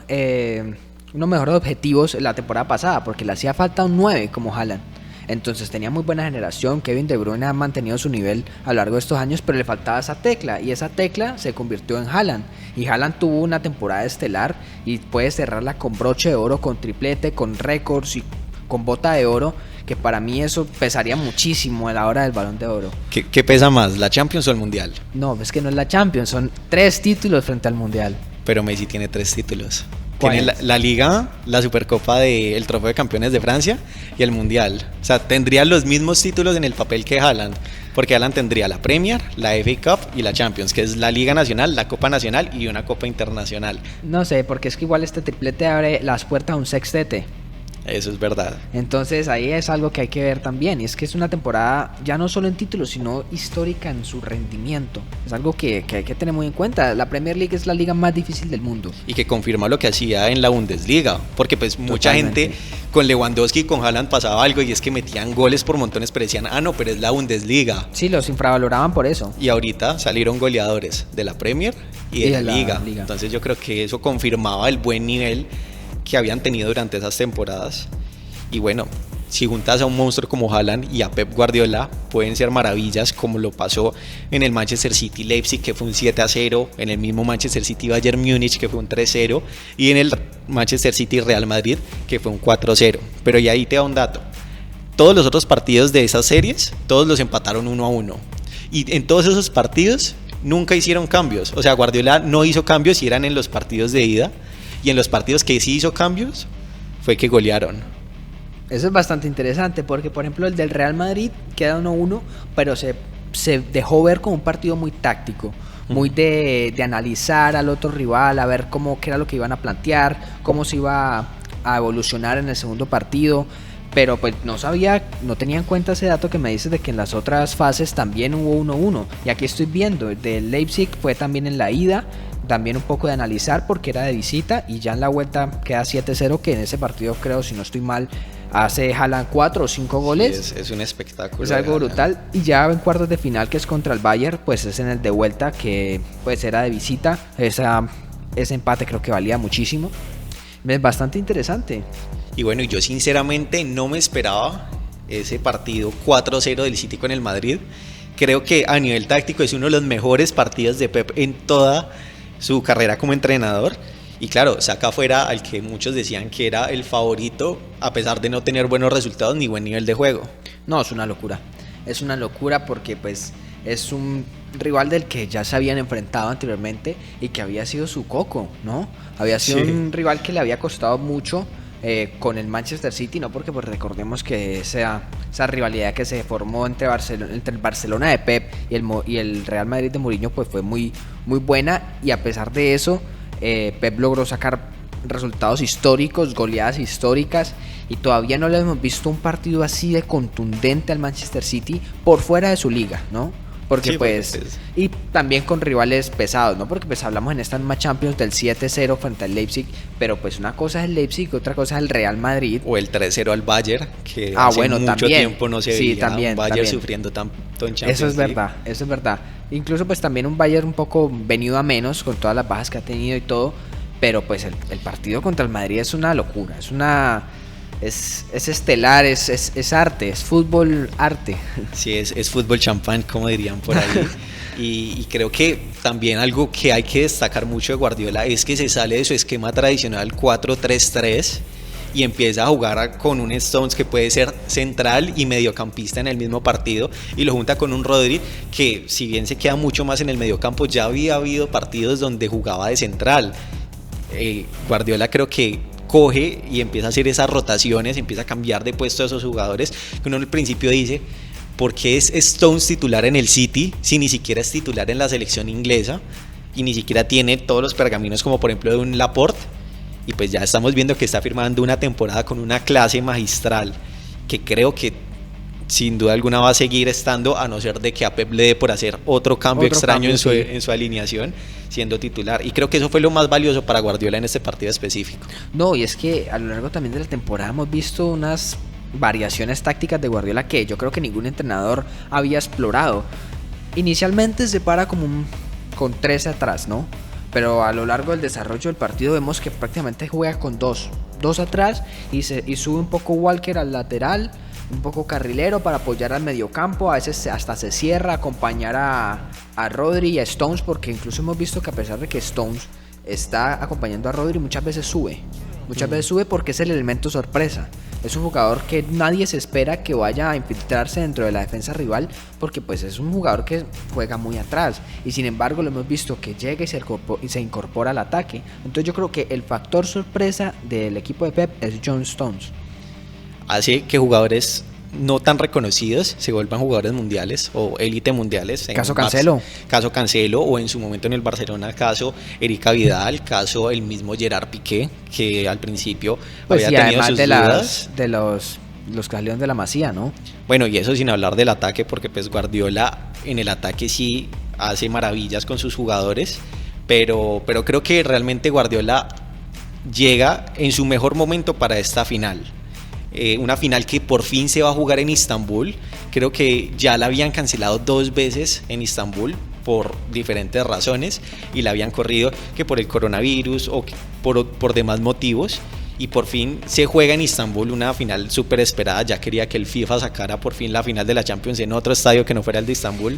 Speaker 2: objetivos la temporada pasada? Porque le hacía falta un 9 como Haaland. Entonces tenía muy buena generación. Kevin De Bruyne ha mantenido su nivel a lo largo de estos años, pero le faltaba esa tecla, y esa tecla se convirtió en Haaland. Y Haaland tuvo una temporada estelar y puede cerrarla con broche de oro, con triplete, con récords y con bota de oro, que para mí eso pesaría muchísimo a la hora del Balón de Oro.
Speaker 1: ¿Qué pesa más, la Champions o el Mundial?
Speaker 2: No, es que no es la Champions, son 3 títulos frente al Mundial.
Speaker 1: Pero Messi tiene 3 títulos. Tiene la Liga, la Supercopa del Trofeo de Campeones de Francia y el Mundial. O sea, tendría los mismos títulos en el papel que Haaland, porque Haaland tendría la Premier, la FA Cup y la Champions, que es la Liga Nacional, la Copa Nacional y una Copa Internacional.
Speaker 2: No sé, porque es que igual este triplete abre las puertas a un sextete.
Speaker 1: Eso es verdad.
Speaker 2: Entonces ahí es algo que hay que ver también, y es que es una temporada ya no solo en títulos, sino histórica en su rendimiento. Es algo que hay que tener muy en cuenta. La Premier League es la liga más difícil del mundo.
Speaker 1: Y que confirma lo que hacía en la Bundesliga, porque pues mucha gente con Lewandowski y con Haaland pasaba algo, y es que metían goles por montones, pero decían, no, pero es la Bundesliga.
Speaker 2: Sí, los infravaloraban por eso.
Speaker 1: Y ahorita salieron goleadores de la Premier y de la Liga. Entonces yo creo que eso confirmaba el buen nivel que habían tenido durante esas temporadas. Y bueno, si juntas a un monstruo como Haaland y a Pep Guardiola, pueden ser maravillas, como lo pasó en el Manchester City Leipzig, que fue un 7-0, en el mismo Manchester City Bayern Múnich, que fue un 3-0, y en el Manchester City Real Madrid, que fue un 4-0. Pero y ahí te da un dato: todos los otros partidos de esas series, todos los empataron 1-1, y en todos esos partidos nunca hicieron cambios. O sea, Guardiola no hizo cambios y eran en los partidos de ida, y en los partidos que sí hizo cambios fue que golearon.
Speaker 2: Eso es bastante interesante, porque por ejemplo el del Real Madrid queda 1-1, pero se dejó ver como un partido muy táctico, muy de analizar al otro rival, a ver qué era lo que iban a plantear, cómo se iba a evolucionar en el segundo partido. Pero pues no tenía en cuenta ese dato que me dices de que en las otras fases también hubo 1-1. Y aquí estoy viendo, el de Leipzig fue también en la ida, también un poco de analizar porque era de visita, y ya en la vuelta queda 7-0, que en ese partido, creo, si no estoy mal, hace Haaland 4 o 5 goles.
Speaker 1: Sí, es un espectáculo.
Speaker 2: Es algo brutal. Y ya en cuartos de final, que es contra el Bayern, pues es en el de vuelta, que pues era de visita. Ese empate creo que valía muchísimo. Es bastante interesante.
Speaker 1: Y bueno, yo sinceramente no me esperaba ese partido 4-0 del City con el Madrid. Creo que a nivel táctico es uno de los mejores partidos de Pep en toda su carrera como entrenador. Y claro, saca fuera al que muchos decían que era el favorito, a pesar de no tener buenos resultados ni buen nivel de juego.
Speaker 2: No, es una locura. Es una locura porque pues es un rival del que ya se habían enfrentado anteriormente y que había sido su coco, ¿no? Había sido un rival que le había costado mucho con el Manchester City, ¿no? Porque pues recordemos que esa rivalidad que se formó entre el Barcelona de Pep y el Real Madrid de Mourinho pues fue muy, muy buena, y a pesar de eso Pep logró sacar resultados históricos, goleadas históricas, y todavía no le hemos visto un partido así de contundente al Manchester City por fuera de su liga, ¿no? Porque pues y también con rivales pesados, ¿no? Porque pues hablamos en esta misma Champions del 7-0 frente al Leipzig, pero pues una cosa es el Leipzig y otra cosa es el Real Madrid.
Speaker 1: O el 3-0 al Bayern, que hace mucho tiempo no se veía un Bayern sufriendo tanto en Champions
Speaker 2: League. Eso es verdad. Incluso pues también un Bayern un poco venido a menos con todas las bajas que ha tenido y todo, pero pues el partido contra el Madrid es una locura, es estelar, es arte, es fútbol arte.
Speaker 1: Sí, es fútbol champán, como dirían por ahí. Y creo que también algo que hay que destacar mucho de Guardiola es que se sale de su esquema tradicional 4-3-3 y empieza a jugar con un Stones que puede ser central y mediocampista en el mismo partido, y lo junta con un Rodri que, si bien se queda mucho más en el mediocampo, ya había habido partidos donde jugaba de central. Guardiola creo que coge y empieza a hacer esas rotaciones, empieza a cambiar de puesto a esos jugadores que uno al principio dice: ¿por qué es Stones titular en el City si ni siquiera es titular en la selección inglesa y ni siquiera tiene todos los pergaminos como por ejemplo de un Laporte? Y pues ya estamos viendo que está firmando una temporada con una clase magistral que creo que sin duda alguna va a seguir estando, a no ser de que a Pep le dé por hacer otro cambio extraño en su alineación, siendo titular. Y creo que eso fue lo más valioso para Guardiola en este partido específico.
Speaker 2: No, y es que a lo largo también de la temporada hemos visto unas variaciones tácticas de Guardiola que yo creo que ningún entrenador había explorado. Inicialmente se para como con 3 atrás, ¿no? Pero a lo largo del desarrollo del partido vemos que prácticamente juega con dos atrás y sube un poco Walker al lateral, un poco carrilero para apoyar al mediocampo, a veces hasta se cierra, acompañar a Rodri y a Stones, porque incluso hemos visto que a pesar de que Stones está acompañando a Rodri, muchas veces sube porque es el elemento sorpresa. Es un jugador que nadie se espera que vaya a infiltrarse dentro de la defensa rival, porque pues es un jugador que juega muy atrás, y sin embargo lo hemos visto que llega y se incorpora al ataque. Entonces yo creo que el factor sorpresa del equipo de Pep es John Stones.
Speaker 1: Hace que jugadores no tan reconocidos se vuelvan jugadores mundiales o élite mundiales.
Speaker 2: Caso Cancelo.
Speaker 1: Caso Cancelo, o en su momento en el Barcelona, caso Erika Vidal, caso el mismo Gerard Piqué, que al principio
Speaker 2: pues
Speaker 1: había tenido sus dudas.
Speaker 2: De los que salieron de la Masía, ¿no?
Speaker 1: Bueno, y eso sin hablar del ataque, porque pues Guardiola en el ataque sí hace maravillas con sus jugadores, pero creo que realmente Guardiola llega en su mejor momento para esta final. Una final que por fin se va a jugar en Istambul. Creo que ya la habían cancelado 2 veces en Istambul por diferentes razones, y la habían corrido que por el coronavirus o por demás motivos, y por fin se juega en Istambul, una final súper esperada. Ya quería que el FIFA sacara por fin la final de la Champions en otro estadio que no fuera el de Istambul.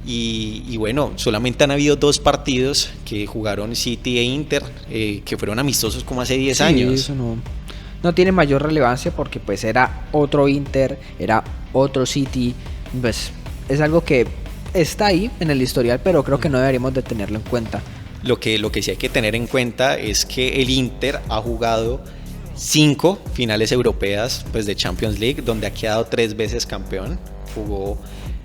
Speaker 1: Y bueno, solamente han habido 2 partidos que jugaron City e Inter, que fueron amistosos como hace 10 años.
Speaker 2: Eso no tiene mayor relevancia, porque pues era otro Inter, era otro City, pues es algo que está ahí en el historial, pero creo que no deberíamos de tenerlo en cuenta.
Speaker 1: Lo que sí hay que tener en cuenta es que el Inter ha jugado 5 finales europeas pues de Champions League, donde ha quedado 3 veces campeón.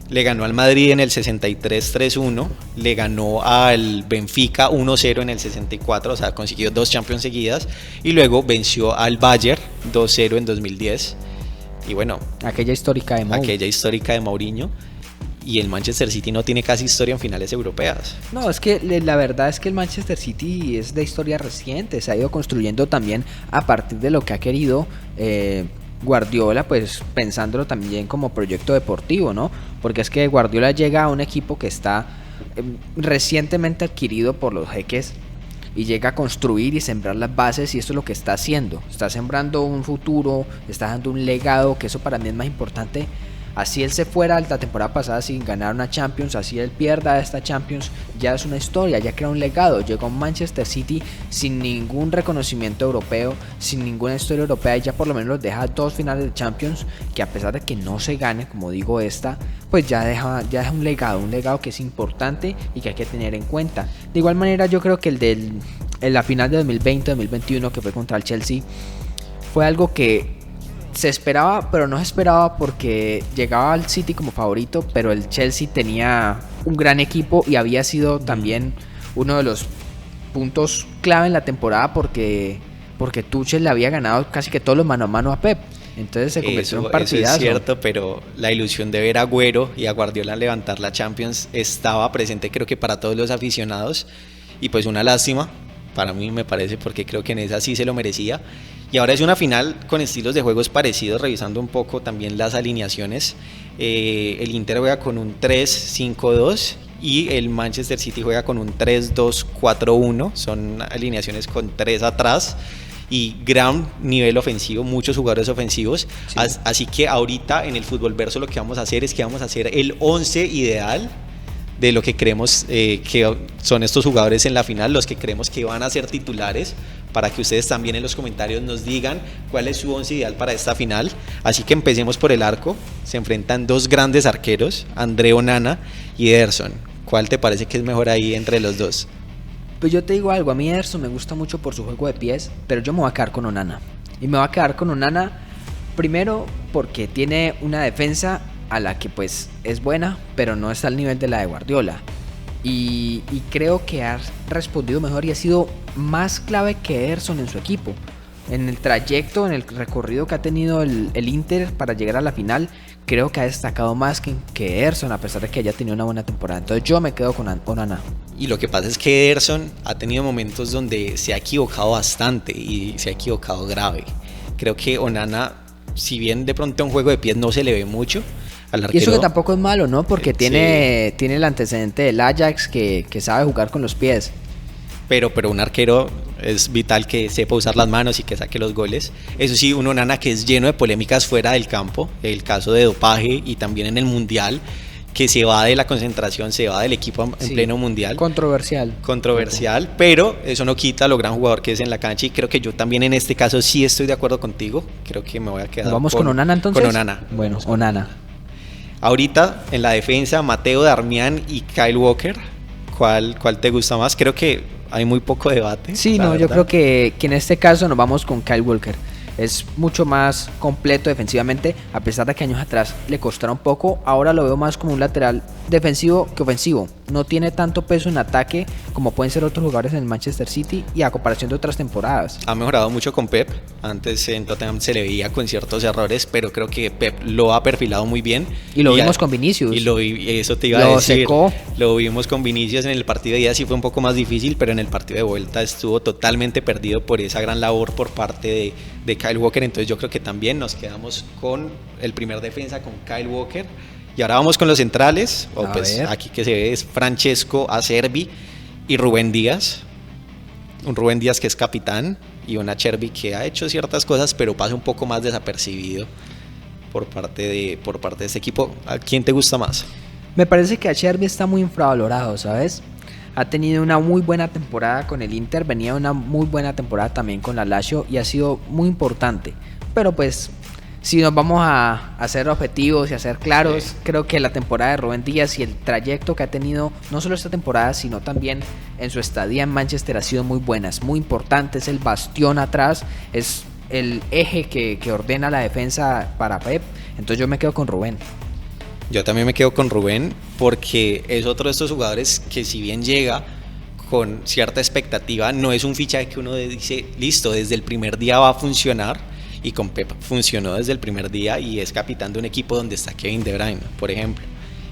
Speaker 1: Le ganó al Madrid en el 63 3-1, le ganó al Benfica 1-0 en el 64, o sea, consiguió 2 Champions seguidas, y luego venció al Bayern 2-0 en 2010. Y bueno,
Speaker 2: aquella histórica de
Speaker 1: Mourinho. Y el Manchester City no tiene casi historia en finales europeas.
Speaker 2: No, es que la verdad es que el Manchester City es de historia reciente, se ha ido construyendo también a partir de lo que ha querido Guardiola, pues pensándolo también como proyecto deportivo, ¿no? Porque es que Guardiola llega a un equipo que está recientemente adquirido por los jeques, y llega a construir y sembrar las bases, y esto es lo que está haciendo. Está sembrando un futuro, está dando un legado, que eso para mí es más importante así él se fuera la temporada pasada sin ganar una Champions, así él pierda esta Champions, ya es una historia, ya crea un legado. Llegó a Manchester City sin ningún reconocimiento europeo, sin ninguna historia europea, y ya por lo menos deja 2 finales de Champions, que a pesar de que no se gane, como digo esta, pues ya deja un legado que es importante y que hay que tener en cuenta. De igual manera, yo creo que en la final de 2020-2021, que fue contra el Chelsea, fue algo que se esperaba, pero no se esperaba, porque llegaba al City como favorito, pero el Chelsea tenía un gran equipo y había sido también uno de los puntos clave en la temporada, porque Tuchel le había ganado casi que todos los mano a mano a Pep. Entonces se convirtió en un partidazo.
Speaker 1: Eso es cierto, pero la ilusión de ver a Agüero y a Guardiola levantar la Champions estaba presente, creo que para todos los aficionados, y pues una lástima para mí, me parece, porque creo que en esa sí se lo merecía. Y ahora es una final con estilos de juegos parecidos, revisando un poco también las alineaciones. El Inter juega con un 3-5-2 y el Manchester City juega con un 3-2-4-1. Son alineaciones con 3 atrás y gran nivel ofensivo, muchos jugadores ofensivos. Sí. Así que ahorita en el Fútbol Verso lo que vamos a hacer es que vamos a hacer el 11 ideal de lo que creemos que son estos jugadores en la final, los que creemos que van a ser titulares, para que ustedes también en los comentarios nos digan cuál es su 11 ideal para esta final. Así que empecemos por el arco. Se enfrentan 2 grandes arqueros, André Onana y Ederson. ¿Cuál te parece que es mejor ahí entre los dos?
Speaker 2: Pues yo te digo algo, a mí Ederson me gusta mucho por su juego de pies, pero yo me voy a quedar con Onana. Y me voy a quedar con Onana primero porque tiene una defensa a la que pues es buena, pero no está al nivel de la de Guardiola. Y creo que ha respondido mejor y ha sido más clave que Ederson en su equipo. En el trayecto, en el recorrido que ha tenido el Inter para llegar a la final, creo que ha destacado más que Ederson, a pesar de que haya tenido una buena temporada. Entonces yo me quedo con Onana.
Speaker 1: Y lo que pasa es que Ederson ha tenido momentos donde se ha equivocado bastante y se ha equivocado grave. Creo que Onana, si bien de pronto un juego de pies no se le ve mucho al arquero,
Speaker 2: y eso que tampoco es malo, ¿no? Porque tiene el antecedente del Ajax que sabe jugar con los pies.
Speaker 1: Pero un arquero es vital que sepa usar las manos y que saque los goles. Eso sí, un Onana que es lleno de polémicas fuera del campo, el caso de dopaje y también en el Mundial, que se va de la concentración, se va del equipo en pleno Mundial. Controversial, pero eso no quita lo gran jugador que es en la cancha, y creo que yo también en este caso sí estoy de acuerdo contigo. Creo que me voy a quedar
Speaker 2: ¿Vamos con Onana entonces?
Speaker 1: Con Onana.
Speaker 2: Bueno, Onana.
Speaker 1: Ahorita en la defensa, Mateo Darmian y Kyle Walker. ¿Cuál te gusta más? Creo que hay muy poco debate.
Speaker 2: Sí, no, verdad. Yo creo que en este caso nos vamos con Kyle Walker. Es mucho más completo defensivamente, a pesar de que años atrás le costara un poco. Ahora lo veo más como un lateral defensivo que ofensivo. No tiene tanto peso en ataque como pueden ser otros jugadores en el Manchester City, y a comparación de otras temporadas.
Speaker 1: Ha mejorado mucho con Pep. Antes en Tottenham se le veía con ciertos errores, pero creo que Pep lo ha perfilado muy bien.
Speaker 2: Y lo vimos con Vinicius.
Speaker 1: Y eso te iba a decir. Secó. Lo vimos con Vinicius en el partido de ida, sí fue un poco más difícil, pero en el partido de vuelta estuvo totalmente perdido por esa gran labor por parte de Kyle Walker. Entonces yo creo que también nos quedamos con el primer defensa, con Kyle Walker. Y ahora vamos con los centrales. Aquí que se ve es Francesco Acerbi y Rubén Díaz. Un Rubén Díaz que es capitán, y un Acerbi que ha hecho ciertas cosas, pero pasa un poco más desapercibido por parte de este equipo. ¿A quién te gusta más?
Speaker 2: Me parece que Acerbi está muy infravalorado, ¿sabes? Ha tenido una muy buena temporada con el Inter, venía una muy buena temporada también con la Lazio y ha sido muy importante. Pero pues, si nos vamos a ser objetivos y a ser claros, creo que la temporada de Rubén Díaz y el trayecto que ha tenido, no solo esta temporada, sino también en su estadía en Manchester, ha sido muy buena, es muy importante, es el bastión atrás, es el eje que ordena la defensa para Pep. Entonces yo me quedo con Rubén.
Speaker 1: Yo también me quedo con Rubén, porque es otro de estos jugadores que, si bien llega con cierta expectativa, no es un fichaje que uno dice, listo, desde el primer día va a funcionar. Y con Pep funcionó desde el primer día, y es capitán de un equipo donde está Kevin De Bruyne, por ejemplo.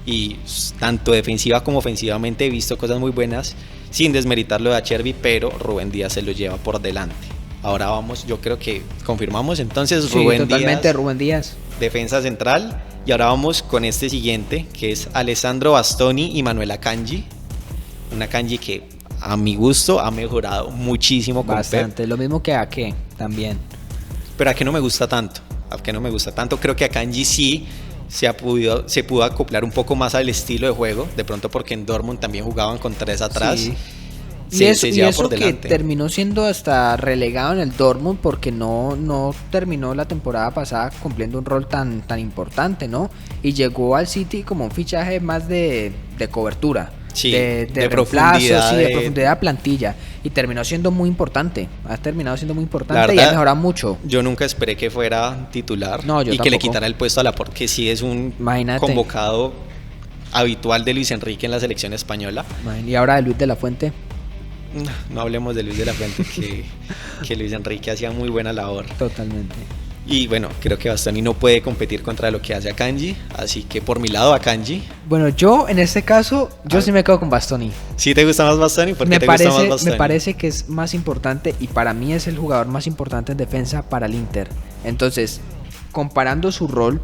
Speaker 1: Y tanto defensiva como ofensivamente he visto cosas muy buenas, sin desmeritar lo de Acerbi, pero Rubén Díaz se lo lleva por delante. Ahora vamos, yo creo que confirmamos entonces,
Speaker 2: sí, totalmente Rubén Díaz,
Speaker 1: defensa central. Y ahora vamos con este siguiente, que es Alessandro Bastoni y Manuel Akanji. Un Akanji que a mi gusto ha mejorado muchísimo con
Speaker 2: bastante, Pep. Lo mismo que Ake también.
Speaker 1: Pero Ake no me gusta tanto. Creo que Akanji sí se pudo acoplar un poco más al estilo de juego, de pronto porque en Dortmund también jugaban con 3 atrás.
Speaker 2: Sí.
Speaker 1: Se
Speaker 2: Y
Speaker 1: lleva
Speaker 2: eso
Speaker 1: por
Speaker 2: que
Speaker 1: delante.
Speaker 2: terminó siendo hasta relegado en el Dortmund porque no terminó la temporada pasada cumpliendo un rol tan importante, ¿no? Y llegó al City como un fichaje más de cobertura,
Speaker 1: Sí,
Speaker 2: de
Speaker 1: de
Speaker 2: reemplazo,
Speaker 1: profundidad,
Speaker 2: sí, de profundidad de plantilla. Y terminó siendo muy importante. Ha terminado siendo muy
Speaker 1: La
Speaker 2: importante y
Speaker 1: verdad,
Speaker 2: ha mejorado mucho.
Speaker 1: yo nunca esperé que fuera titular
Speaker 2: No, yo
Speaker 1: y que le
Speaker 2: tampoco.
Speaker 1: quitara el puesto a Laporte, que sí es un
Speaker 2: Imagínate.
Speaker 1: convocado habitual de Luis Enrique en la selección española.
Speaker 2: Y ahora de Luis de la Fuente.
Speaker 1: No hablemos de Luis de la Fuente, que Luis Enrique hacía muy buena labor.
Speaker 2: Totalmente.
Speaker 1: Y bueno, creo que Bastoni no puede competir contra lo que hace Akanji, así que por mi lado Akanji.
Speaker 2: Bueno, yo en este caso, yo sí me quedo con Bastoni.
Speaker 1: ¿Sí te gusta más Bastoni? ¿Por qué
Speaker 2: Me
Speaker 1: te gusta más
Speaker 2: parece,
Speaker 1: Bastoni?
Speaker 2: me parece que es más importante y para mí es el jugador más importante en defensa para el Inter. Entonces, comparando su rol,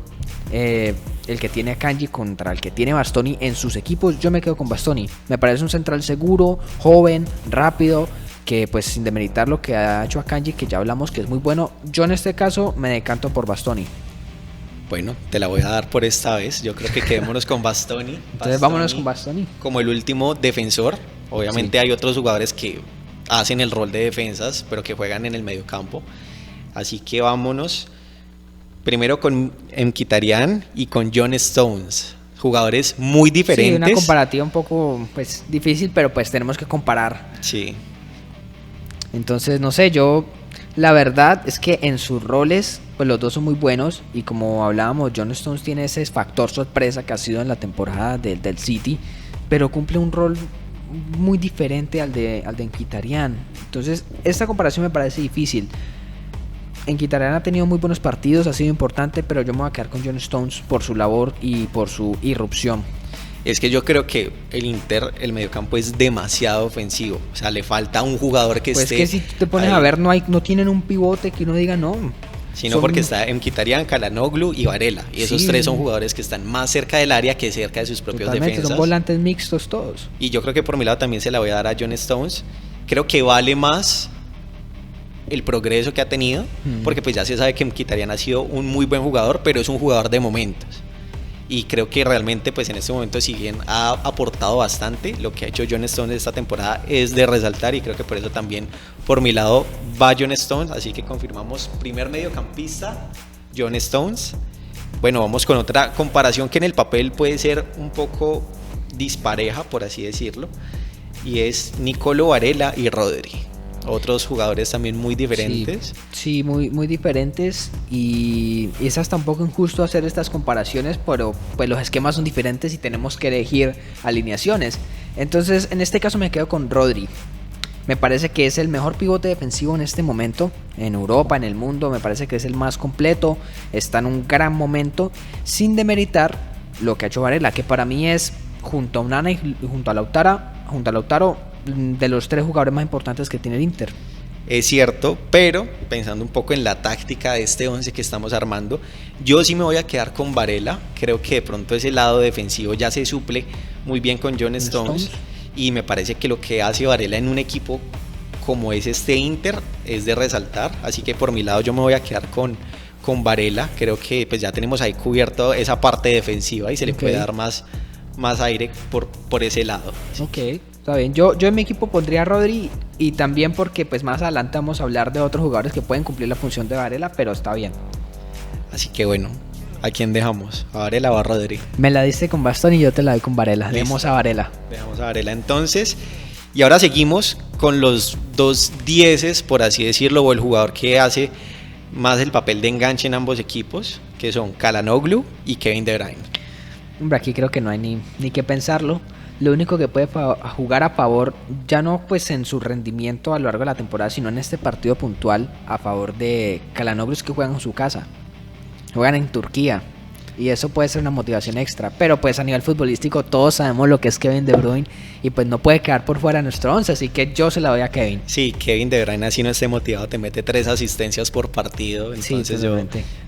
Speaker 2: el que tiene Akanji contra el que tiene Bastoni en sus equipos, yo me quedo con Bastoni. Me parece un central seguro, joven, rápido, que pues sin demeritar lo que ha hecho Akanji, que ya hablamos que es muy bueno, yo en este caso me decanto por Bastoni.
Speaker 1: Bueno, te la voy a dar por esta vez. Yo creo que quedémonos con Bastoni.
Speaker 2: Entonces vámonos con Bastoni.
Speaker 1: Como el último defensor. Obviamente hay otros jugadores que hacen el rol de defensas, pero que juegan en el mediocampo. Así que vámonos primero con Mkhitaryan y con John Stones. Jugadores muy diferentes.
Speaker 2: Sí, una comparativa un poco pues difícil, pero pues tenemos que comparar.
Speaker 1: Sí.
Speaker 2: Entonces, no sé, yo la verdad es que en sus roles, pues los dos son muy buenos. Y como hablábamos, John Stones tiene ese factor sorpresa que ha sido en la temporada del City, pero cumple un rol muy diferente al de Mkhitaryan. Entonces, esta comparación me parece difícil. Mkhitaryan ha tenido muy buenos partidos, ha sido importante, pero yo me voy a quedar con John Stones por su labor y por su irrupción.
Speaker 1: Es que yo creo que el Inter, el mediocampo es demasiado ofensivo. O sea, le falta un jugador que
Speaker 2: Pues
Speaker 1: esté
Speaker 2: que si te pones
Speaker 1: ahí.
Speaker 2: a ver, no tienen un pivote que uno diga no.
Speaker 1: Sino porque está Mkhitaryan, Calhanoglu y Varela. Y esos
Speaker 2: Sí.
Speaker 1: tres son jugadores que están más cerca del área que cerca de sus propios
Speaker 2: Totalmente,
Speaker 1: defensas.
Speaker 2: son volantes mixtos todos.
Speaker 1: Y yo creo que por mi lado también se la voy a dar a John Stones. Creo que vale más el progreso que ha tenido, porque pues ya se sabe que Mkhitaryan ha sido un muy buen jugador, pero es un jugador de momentos. Y creo que realmente pues en este momento, si bien ha aportado bastante, lo que ha hecho John Stones esta temporada es de resaltar, y creo que por eso también por mi lado va John Stones. Así que confirmamos primer mediocampista, John Stones. Bueno, vamos con otra comparación que en el papel puede ser un poco dispareja, por así decirlo, y es Nicolo Varela y Rodri. Otros jugadores también muy diferentes.
Speaker 2: Sí, muy diferentes y es hasta un poco injusto hacer estas comparaciones, pero pues los esquemas son diferentes y tenemos que elegir alineaciones. Entonces, en este caso me quedo con Rodri. Me parece que es el mejor pivote defensivo en este momento, en Europa, en el mundo. Me parece que es el más completo, está en un gran momento, sin demeritar lo que ha hecho Varela, que para mí es, junto a Onana y junto a Lautaro, de los tres jugadores más importantes que tiene el Inter.
Speaker 1: Es cierto, pero pensando un poco en la táctica de este 11 que estamos armando, yo sí me voy a quedar con Varela. Creo que de pronto ese lado defensivo ya se suple muy bien con John Stones. Y me parece que lo que hace Varela en un equipo como es este Inter es de resaltar. Así que por mi lado yo me voy a quedar con Varela. Creo que pues ya tenemos ahí cubierto esa parte defensiva y se le puede dar más aire por ese lado.
Speaker 2: Ok, está bien. Yo en mi equipo pondría a Rodri, y también porque pues más adelante vamos a hablar de otros jugadores que pueden cumplir la función de Varela, pero está bien.
Speaker 1: Así que bueno, ¿a quién dejamos? ¿A Varela o a Rodri?
Speaker 2: Me la diste con Bastoni y yo te la doy con Varela. Demos a Varela.
Speaker 1: Dejamos a Varela entonces. Y ahora seguimos con los dos dieces, por así decirlo, o el jugador que hace más el papel de enganche en ambos equipos, que son Calhanoglu y Kevin De Bruyne.
Speaker 2: Hombre, aquí creo que no hay ni que pensarlo. Lo único que puede jugar a favor, ya no pues en su rendimiento a lo largo de la temporada, sino en este partido puntual a favor de Calhanoglu, es que juegan en su casa. Juegan en Turquía. Y eso puede ser una motivación extra. Pero pues a nivel futbolístico todos sabemos lo que es Kevin De Bruyne. Y pues no puede quedar por fuera de nuestro 11. Así que yo se la doy a Kevin.
Speaker 1: Sí, Kevin De Bruyne, así no esté motivado, te mete 3 asistencias por partido. Entonces
Speaker 2: sí,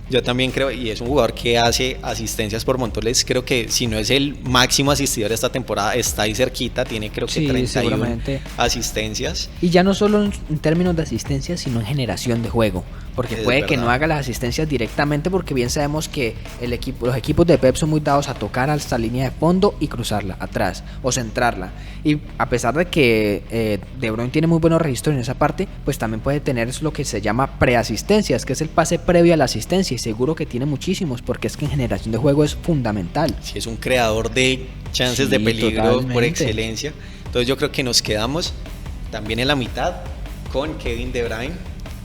Speaker 1: Yo también creo, y es un jugador que hace asistencias por montones. Creo que si no es el máximo asistidor esta temporada, está ahí cerquita. Tiene creo que
Speaker 2: Sí,
Speaker 1: 31
Speaker 2: seguramente.
Speaker 1: asistencias.
Speaker 2: Y ya no solo en términos de asistencia, sino en generación de juego. Porque
Speaker 1: Es
Speaker 2: puede que
Speaker 1: verdad.
Speaker 2: no haga las asistencias directamente, porque bien sabemos que los equipos de Pep son muy dados a tocar hasta línea de fondo y cruzarla atrás o centrarla. Y a pesar de que De Bruyne tiene muy buenos registros en esa parte, pues también puede tener lo que se llama preasistencias, que es el pase previo a la asistencia. Y seguro que tiene muchísimos, porque es que en generación de juego es fundamental.
Speaker 1: Sí, es un creador de chances
Speaker 2: Sí,
Speaker 1: de peligro por
Speaker 2: totalmente.
Speaker 1: excelencia. Entonces yo creo que nos quedamos también en la mitad con Kevin De Bruyne.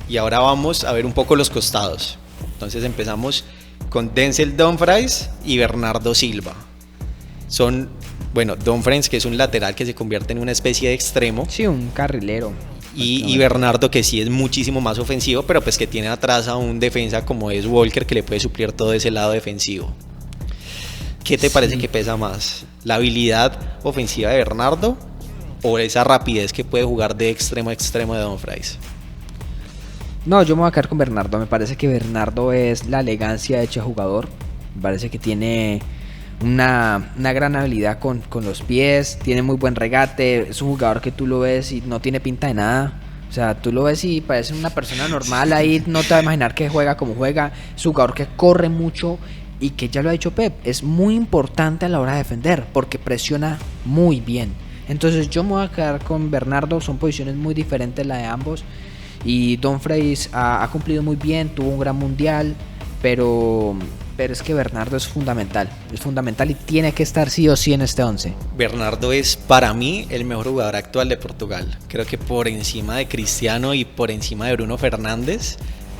Speaker 1: Y ahora vamos a ver un poco los costados. Entonces empezamos con Denzel Dumfries y Bernardo Silva. Son, bueno, Dumfries, que es un lateral que se convierte en una especie de extremo.
Speaker 2: Sí, un carrilero.
Speaker 1: Y Bernardo, que sí es muchísimo más ofensivo, pero pues que tiene atrás a un defensa como es Walker, que le puede suplir todo ese lado defensivo. ¿Qué te parece que pesa más? ¿La habilidad ofensiva de Bernardo o esa rapidez que puede jugar de extremo a extremo de Dumfries?
Speaker 2: No, yo me voy a quedar con Bernardo. Me parece que Bernardo es la elegancia hecha jugador. Me parece que tiene una gran habilidad con los pies. Tiene muy buen regate. Es un jugador que tú lo ves y no tiene pinta de nada. O sea, tú lo ves y parece una persona normal ahí. No te vas a imaginar que juega como juega. Es un jugador que corre mucho y que ya lo ha dicho Pep. Es muy importante a la hora de defender porque presiona muy bien. Entonces yo me voy a quedar con Bernardo. Son posiciones muy diferentes la de ambos. Y Dumfries ha cumplido muy bien, tuvo un gran mundial, pero es que Bernardo es fundamental y tiene que estar sí o sí en este 11.
Speaker 1: Bernardo es para mí el mejor jugador actual de Portugal. Creo que por encima de Cristiano y por encima de Bruno Fernández.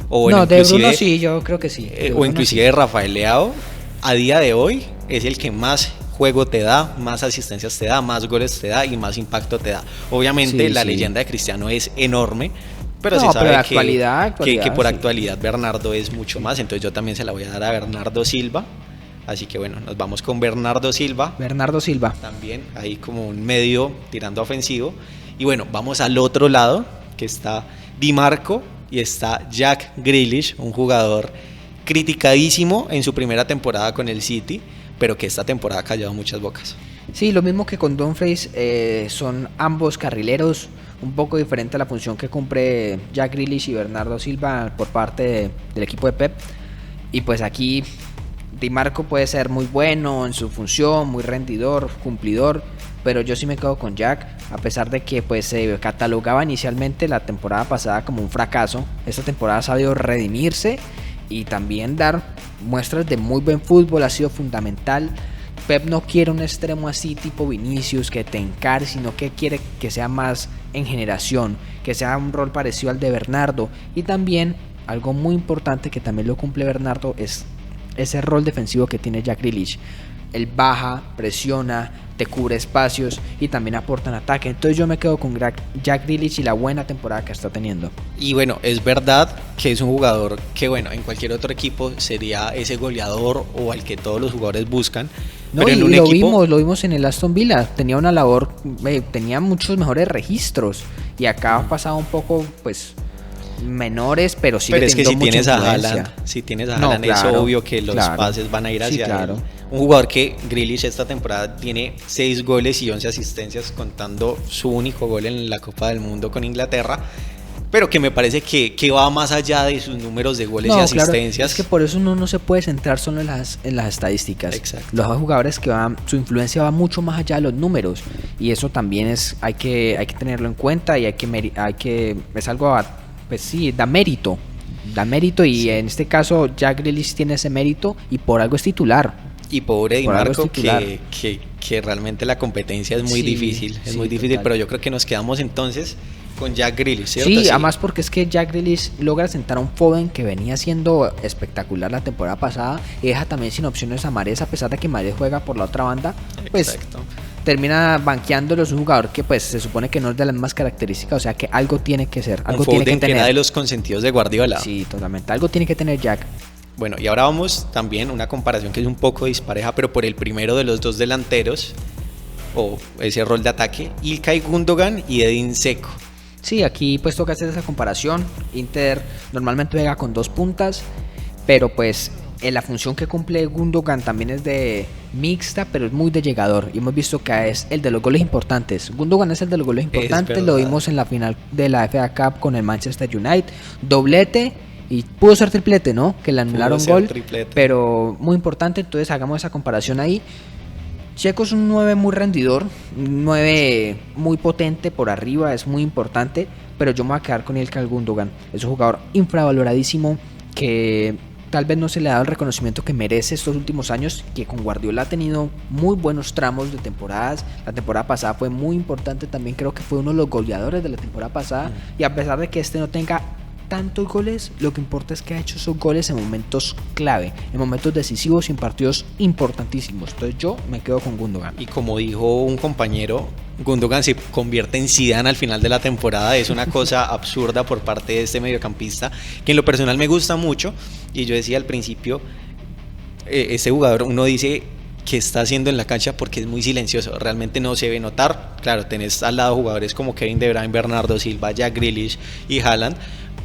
Speaker 1: O bueno,
Speaker 2: No, de Bruno sí, yo creo que sí. De
Speaker 1: o
Speaker 2: Bruno
Speaker 1: inclusive
Speaker 2: sí.
Speaker 1: de Rafael Leao. A día de hoy es el que más juego te da, más asistencias te da, más goles te da y más impacto te da. Obviamente
Speaker 2: Sí,
Speaker 1: la
Speaker 2: sí.
Speaker 1: leyenda de Cristiano es enorme, pero
Speaker 2: No,
Speaker 1: se sabe
Speaker 2: pero de
Speaker 1: que,
Speaker 2: actualidad,
Speaker 1: que por
Speaker 2: sí.
Speaker 1: actualidad Bernardo es mucho más, entonces yo también se la voy a dar a Bernardo Silva. Así que bueno, nos vamos con Bernardo Silva,
Speaker 2: Bernardo Silva.
Speaker 1: también ahí como un medio tirando ofensivo. Y bueno, vamos al otro lado, que está Di Marco y está Jack Grealish, un jugador criticadísimo en su primera temporada con el City, pero que esta temporada ha callado muchas bocas.
Speaker 2: Sí, lo mismo que con Dumfries, son ambos carrileros, un poco diferente a la función que cumple Jack Grealish y Bernardo Silva por parte del equipo de Pep. Y pues aquí Di Marco puede ser muy bueno en su función, muy rendidor, cumplidor, pero yo sí me quedo con Jack, a pesar de que pues se catalogaba inicialmente la temporada pasada como un fracaso. Esta temporada ha sabido redimirse y también dar muestras de muy buen fútbol, ha sido fundamental. Pep no quiere un extremo así tipo Vinicius que te encare, sino que quiere que sea más en generación, que sea un rol parecido al de Bernardo. Y también algo muy importante que también lo cumple Bernardo es ese rol defensivo que tiene Jack Grealish. Él baja, presiona, te cubre espacios y también aporta en ataque. Entonces yo me quedo con Jack Grealish y la buena temporada que está teniendo.
Speaker 1: Y bueno, es verdad que es un jugador que bueno, en cualquier otro equipo sería ese goleador o al que todos los jugadores buscan.
Speaker 2: No,
Speaker 1: pero
Speaker 2: y
Speaker 1: en un
Speaker 2: lo
Speaker 1: equipo
Speaker 2: vimos en el Aston Villa. Tenía una labor, tenía muchos mejores registros. Y acá ha pasado un poco, pues, menores, pero sigue
Speaker 1: pero es que
Speaker 2: teniendo
Speaker 1: si
Speaker 2: mucha
Speaker 1: tienes a
Speaker 2: influencia.
Speaker 1: Haaland, si tienes a
Speaker 2: No,
Speaker 1: Haaland es
Speaker 2: claro,
Speaker 1: obvio que los
Speaker 2: claro.
Speaker 1: pases van a ir
Speaker 2: Sí,
Speaker 1: hacia
Speaker 2: claro.
Speaker 1: él. Un jugador que Grealish esta temporada tiene 6 goles y 11 asistencias, contando su único gol en la Copa del Mundo con Inglaterra, pero que me parece que va más allá de sus números de goles y
Speaker 2: Claro,
Speaker 1: asistencias.
Speaker 2: es que por eso uno no se puede centrar solo en las estadísticas.
Speaker 1: Exacto.
Speaker 2: Los jugadores que van, su influencia va mucho más allá de los números. Y eso también hay que tenerlo en cuenta y es algo, pues sí, da mérito y
Speaker 1: Sí.
Speaker 2: en este caso Jack Grealish tiene ese mérito y por algo es titular.
Speaker 1: Y pobre Di
Speaker 2: Por algo es
Speaker 1: Marco,
Speaker 2: titular.
Speaker 1: que realmente la competencia es muy
Speaker 2: Sí,
Speaker 1: difícil, es
Speaker 2: sí,
Speaker 1: muy difícil,
Speaker 2: total.
Speaker 1: pero yo creo que nos quedamos entonces con Jack Grealish, ¿cierto?
Speaker 2: Sí, además porque es que Jack Grealish logra sentar a un Foden que venía siendo espectacular la temporada pasada y deja también sin opciones a Mahrez, a pesar de que Mahrez juega por la otra banda, pues
Speaker 1: Exacto.
Speaker 2: termina banqueándolo. Es un jugador que pues se supone que no es de las mismas características, o sea que algo tiene que ser, algo
Speaker 1: Un
Speaker 2: tiene
Speaker 1: Foden
Speaker 2: que
Speaker 1: que era
Speaker 2: tener.
Speaker 1: de los consentidos de Guardiola.
Speaker 2: Sí, totalmente, algo tiene que tener Jack.
Speaker 1: Bueno, y ahora vamos también una comparación que es un poco dispareja, pero por el primero de los dos delanteros, o ese rol de ataque, Ilkay Gundogan y Edin Dzeko.
Speaker 2: Sí, aquí pues toca hacer esa comparación. Inter normalmente juega con dos puntas pero pues la función que cumple Gundogan también es de mixta, pero es muy de llegador. Y hemos visto que es el de los goles importantes. Gundogan es el de los goles importantes. Lo vimos en la final de la FA Cup con el Manchester United. Doblete y pudo ser triplete, ¿no? Que le anularon gol. Pero muy importante. Entonces hagamos esa comparación ahí. Checo es un 9 muy rendidor. Un 9 muy potente por arriba. Es muy importante. Pero yo me voy a quedar con Ilkay Gundogan. Es un jugador infravaloradísimo que tal vez no se le ha dado el reconocimiento que merece estos últimos años, que con Guardiola ha tenido muy buenos tramos de temporadas. La temporada pasada fue muy importante también, creo que fue uno de los goleadores de la temporada pasada. Y a pesar de que no tenga tantos goles, lo que importa es que ha hecho esos goles en momentos clave, en momentos decisivos y en partidos importantísimos. Entonces yo me quedo con Gundogan.
Speaker 1: Y como dijo un compañero, Gundogan se convierte en Zidane al final de la temporada. Es una cosa absurda por parte de este mediocampista, que en lo personal me gusta mucho. Y yo decía al principio, este jugador, uno dice que está haciendo en la cancha porque es muy silencioso, realmente no se ve notar. Claro, tenés al lado jugadores como Kevin De Bruyne, Bernardo Silva, Jack Grealish y Haaland,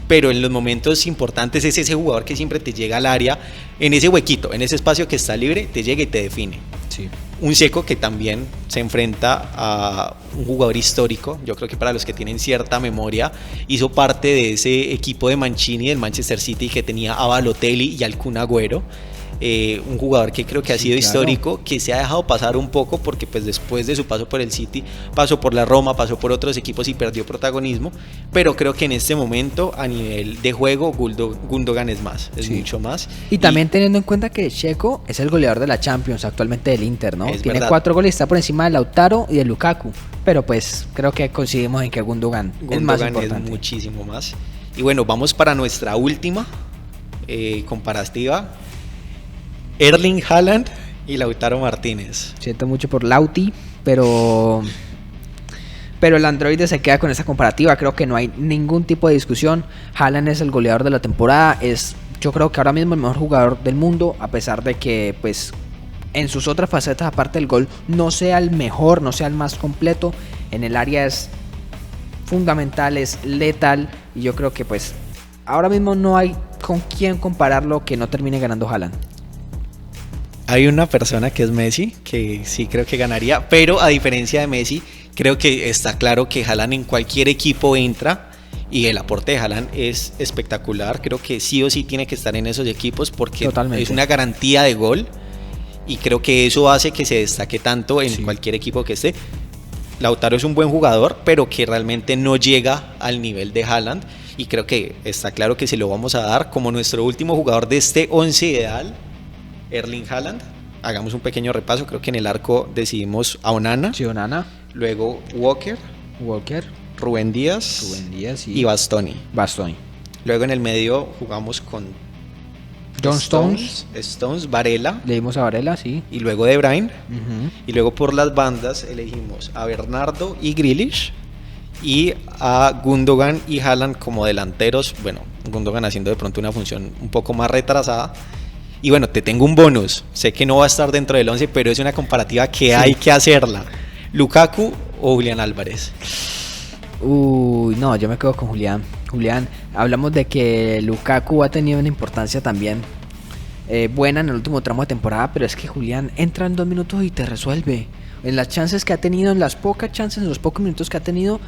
Speaker 1: pero en los momentos importantes es ese jugador que siempre te llega al área, en ese huequito, en ese espacio que está libre, te llega y te define.
Speaker 2: Sí.
Speaker 1: Un Dzeko que también se enfrenta a un jugador histórico. Yo creo que para los que tienen cierta memoria, hizo parte de ese equipo de Mancini del Manchester City que tenía a Balotelli y al Kun Agüero. Un jugador que creo que ha sido histórico, que se ha dejado pasar un poco porque pues después de su paso por el City pasó por la Roma, pasó por otros equipos y perdió protagonismo, pero creo que en este momento a nivel de juego Gundogan es más, es mucho más.
Speaker 2: Y también teniendo en cuenta que Checo es el goleador de la Champions actualmente del Inter, ¿no? Tiene verdad. 4 goles, está por encima de Lautaro y de Lukaku, pero pues creo que coincidimos en que Gundogan es más importante.
Speaker 1: Es muchísimo más. Y bueno, vamos para nuestra última comparativa. Erling Haaland y Lautaro Martínez.
Speaker 2: Siento mucho por Lauti, pero el androide se queda con esa comparativa. Creo que no hay ningún tipo de discusión. Haaland es el goleador de la temporada. Yo creo que ahora mismo el mejor jugador del mundo, a pesar de que pues en sus otras facetas, aparte del gol, no sea el mejor, no sea el más completo. En el área es fundamental, es letal. Y yo creo que pues ahora mismo no hay con quién compararlo que no termine ganando Haaland.
Speaker 1: Hay una persona que es Messi, que sí creo que ganaría, pero a diferencia de Messi, creo que está claro que Haaland en cualquier equipo entra y el aporte de Haaland es espectacular. Creo que sí o sí tiene que estar en esos equipos porque totalmente. Es una garantía de gol y creo que eso hace que se destaque tanto en cualquier equipo que esté. Lautaro es un buen jugador, pero que realmente no llega al nivel de Haaland y creo que está claro que se lo vamos a dar como nuestro último jugador de este 11 ideal. Erling Haaland. Hagamos un pequeño repaso. Creo que en el arco decidimos a Onana.
Speaker 2: Sí, Onana.
Speaker 1: Luego Walker. Rubén Díaz y Bastoni. Luego en el medio jugamos con
Speaker 2: John Stones,
Speaker 1: Varela.
Speaker 2: Le dimos a Varela, sí.
Speaker 1: Y luego De Bruyne. Y luego por las bandas elegimos a Bernardo y Grealish. Y a Gundogan y Haaland como delanteros. Bueno, Gundogan haciendo de pronto una función un poco más retrasada. Y bueno, te tengo un bonus. Sé que no va a estar dentro del 11, pero es una comparativa que hay que hacerla. ¿Lukaku o Julián Álvarez?
Speaker 2: Uy, no, yo me quedo con Julián. Hablamos de que Lukaku ha tenido una importancia también buena en el último tramo de temporada, pero es que Julián entra en 2 minutos y te resuelve. En las chances que ha tenido, en las pocas chances, en los pocos minutos que ha tenido,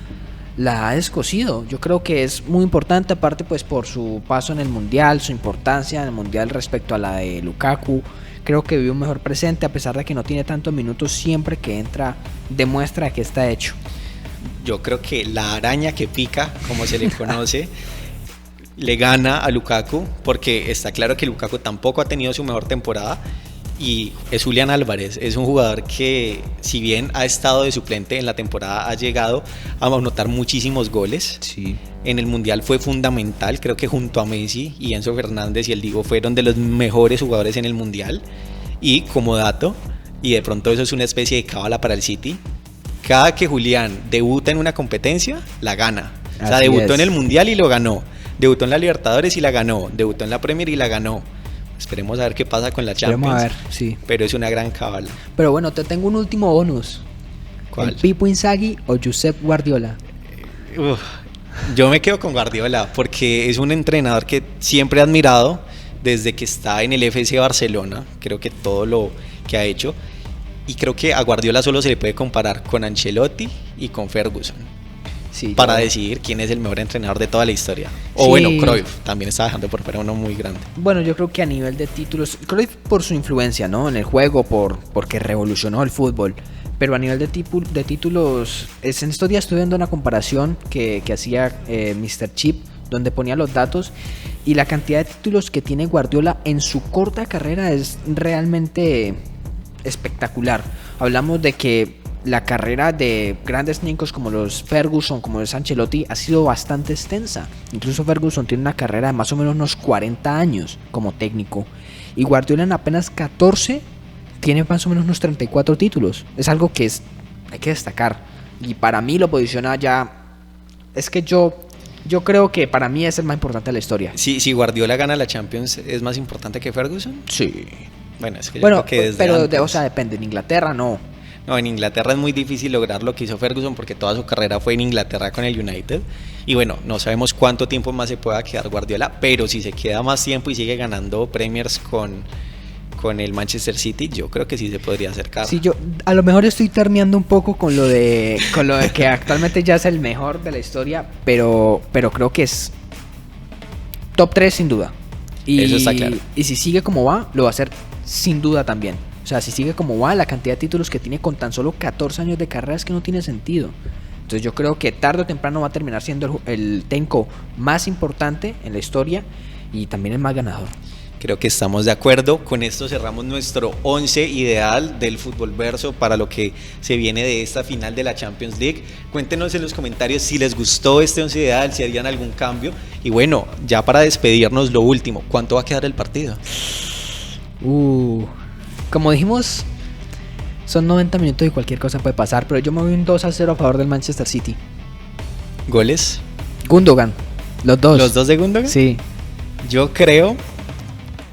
Speaker 2: la ha descosido. Yo creo que es muy importante, aparte pues por su paso en el Mundial, su importancia en el Mundial respecto a la de Lukaku. Creo que vive un mejor presente, a pesar de que no tiene tantos minutos, siempre que entra demuestra que está hecho.
Speaker 1: Yo creo que la araña que pica, como se le conoce, le gana a Lukaku, porque está claro que Lukaku tampoco ha tenido su mejor temporada. Y es Julián Álvarez, es un jugador que si bien ha estado de suplente en la temporada, ha llegado a anotar muchísimos goles.
Speaker 2: Sí.
Speaker 1: En el Mundial fue fundamental, creo que junto a Messi y Enzo Fernández y el Divo fueron de los mejores jugadores en el Mundial. Y como dato, y de pronto eso es una especie de cábala para el City, cada que Julián debuta en una competencia, la gana. O sea, debutó en el Mundial y lo ganó, debutó en la Libertadores y la ganó, debutó en la Premier y la ganó. Esperemos a ver qué pasa con la Champions.
Speaker 2: A ver, sí.
Speaker 1: Pero es una gran cábala.
Speaker 2: Pero bueno, te tengo un último bonus.
Speaker 1: ¿Cuál?
Speaker 2: ¿El Pipo Inzaghi o Josep Guardiola?
Speaker 1: Yo me quedo con Guardiola porque es un entrenador que siempre he admirado. desde que está en el FC Barcelona, creo que todo lo que ha hecho, y creo que a Guardiola solo se le puede comparar con Ancelotti y con Ferguson,
Speaker 2: Sí,
Speaker 1: para decidir quién es el mejor entrenador de toda la historia. O
Speaker 2: Sí.
Speaker 1: bueno, Cruyff también está dejando por fuera uno muy grande.
Speaker 2: Bueno, yo creo que a nivel de títulos, Cruyff por su influencia, ¿no? En el juego, porque revolucionó el fútbol. Pero a nivel de títulos, en estos días estuve viendo una comparación que hacía Mr. Chip, donde ponía los datos, y la cantidad de títulos que tiene Guardiola en su corta carrera es realmente espectacular. Hablamos de que la carrera de grandes técnicos como los Ferguson, como los Ancelotti, ha sido bastante extensa. Incluso Ferguson tiene una carrera de más o menos unos 40 años como técnico. Y Guardiola en apenas 14 tiene más o menos unos 34 títulos. Es algo que hay que destacar. Y para mí lo posiciona ya... Es que yo creo que para mí es el más importante de la historia.
Speaker 1: Si Guardiola gana la Champions, ¿es más importante que Ferguson?
Speaker 2: Sí.
Speaker 1: Bueno, es que yo
Speaker 2: Bueno,
Speaker 1: creo que desde
Speaker 2: pero
Speaker 1: antes.
Speaker 2: o sea, depende. En Inglaterra no.
Speaker 1: No, en Inglaterra es muy difícil lograr lo que hizo Ferguson porque toda su carrera fue en Inglaterra con el United. Y bueno, no sabemos cuánto tiempo más se pueda quedar Guardiola, pero si se queda más tiempo y sigue ganando Premiers con el Manchester City, yo creo que sí se podría acercar.
Speaker 2: Sí, yo a lo mejor estoy terminando un poco con lo de que actualmente ya es el mejor de la historia, pero creo que es top 3 sin duda.
Speaker 1: Eso está claro.
Speaker 2: Y si sigue como va, lo va a hacer sin duda también. O sea, si sigue como va, la cantidad de títulos que tiene con tan solo 14 años de carrera es que no tiene sentido. Entonces yo creo que tarde o temprano va a terminar siendo el técnico más importante en la historia y también el más ganador.
Speaker 1: Creo que estamos de acuerdo. Con esto cerramos nuestro 11 ideal del Fútbol Verso para lo que se viene de esta final de la Champions League. Cuéntenos en los comentarios si les gustó este 11 ideal, si harían algún cambio. Y bueno, ya para despedirnos, lo último, ¿cuánto va a quedar el partido?
Speaker 2: Como dijimos, son 90 minutos y cualquier cosa puede pasar, pero yo me voy un 2-0 a favor del Manchester City.
Speaker 1: ¿Goles?
Speaker 2: Gundogan, los dos.
Speaker 1: ¿Los dos de Gundogan?
Speaker 2: Sí.
Speaker 1: Yo creo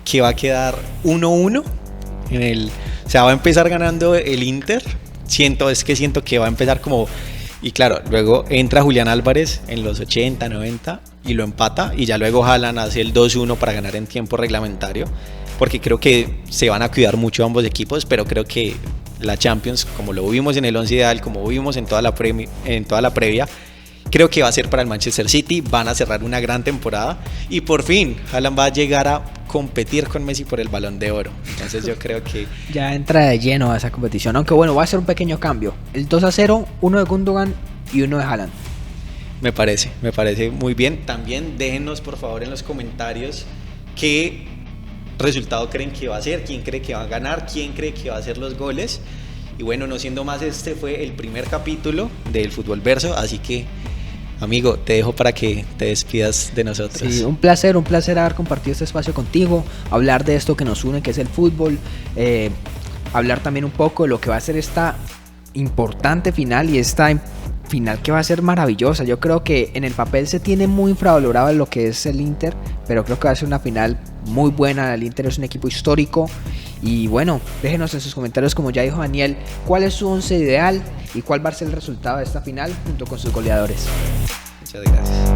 Speaker 1: que va a quedar 1-1 o sea, va a empezar ganando el Inter. Siento que va a empezar como, y claro, luego entra Julián Álvarez en los 80, 90 y lo empata, y ya luego Haaland hace el 2-1 para ganar en tiempo reglamentario, porque creo que se van a cuidar mucho ambos equipos, pero creo que la Champions, como lo vimos en el 11 ideal, como vimos en toda la previa, creo que va a ser para el Manchester City. Van a cerrar una gran temporada y por fin Haaland va a llegar a competir con Messi por el Balón de Oro. Entonces yo creo que
Speaker 2: ya entra de lleno a esa competición, aunque bueno, va a ser un pequeño cambio. El 2-0, uno de Gundogan y uno de Haaland.
Speaker 1: me parece muy bien. También déjenos por favor en los comentarios qué resultado creen que va a ser, quién cree que va a ganar, quién cree que va a hacer los goles. Y bueno, no siendo más, este fue el primer capítulo del Fútbol Verso, así que amigo, te dejo para que te despidas de nosotros.
Speaker 2: Sí, un placer haber compartido este espacio contigo, hablar de esto que nos une, que es el fútbol, hablar también un poco de lo que va a ser esta importante final y esta final que va a ser maravillosa. Yo creo que en el papel se tiene muy infravalorado lo que es el Inter, pero creo que va a ser una final muy buena. El Inter es un equipo histórico y bueno, déjenos en sus comentarios, como ya dijo Daniel, cuál es su 11 ideal y cuál va a ser el resultado de esta final junto con sus goleadores.
Speaker 1: Muchas gracias.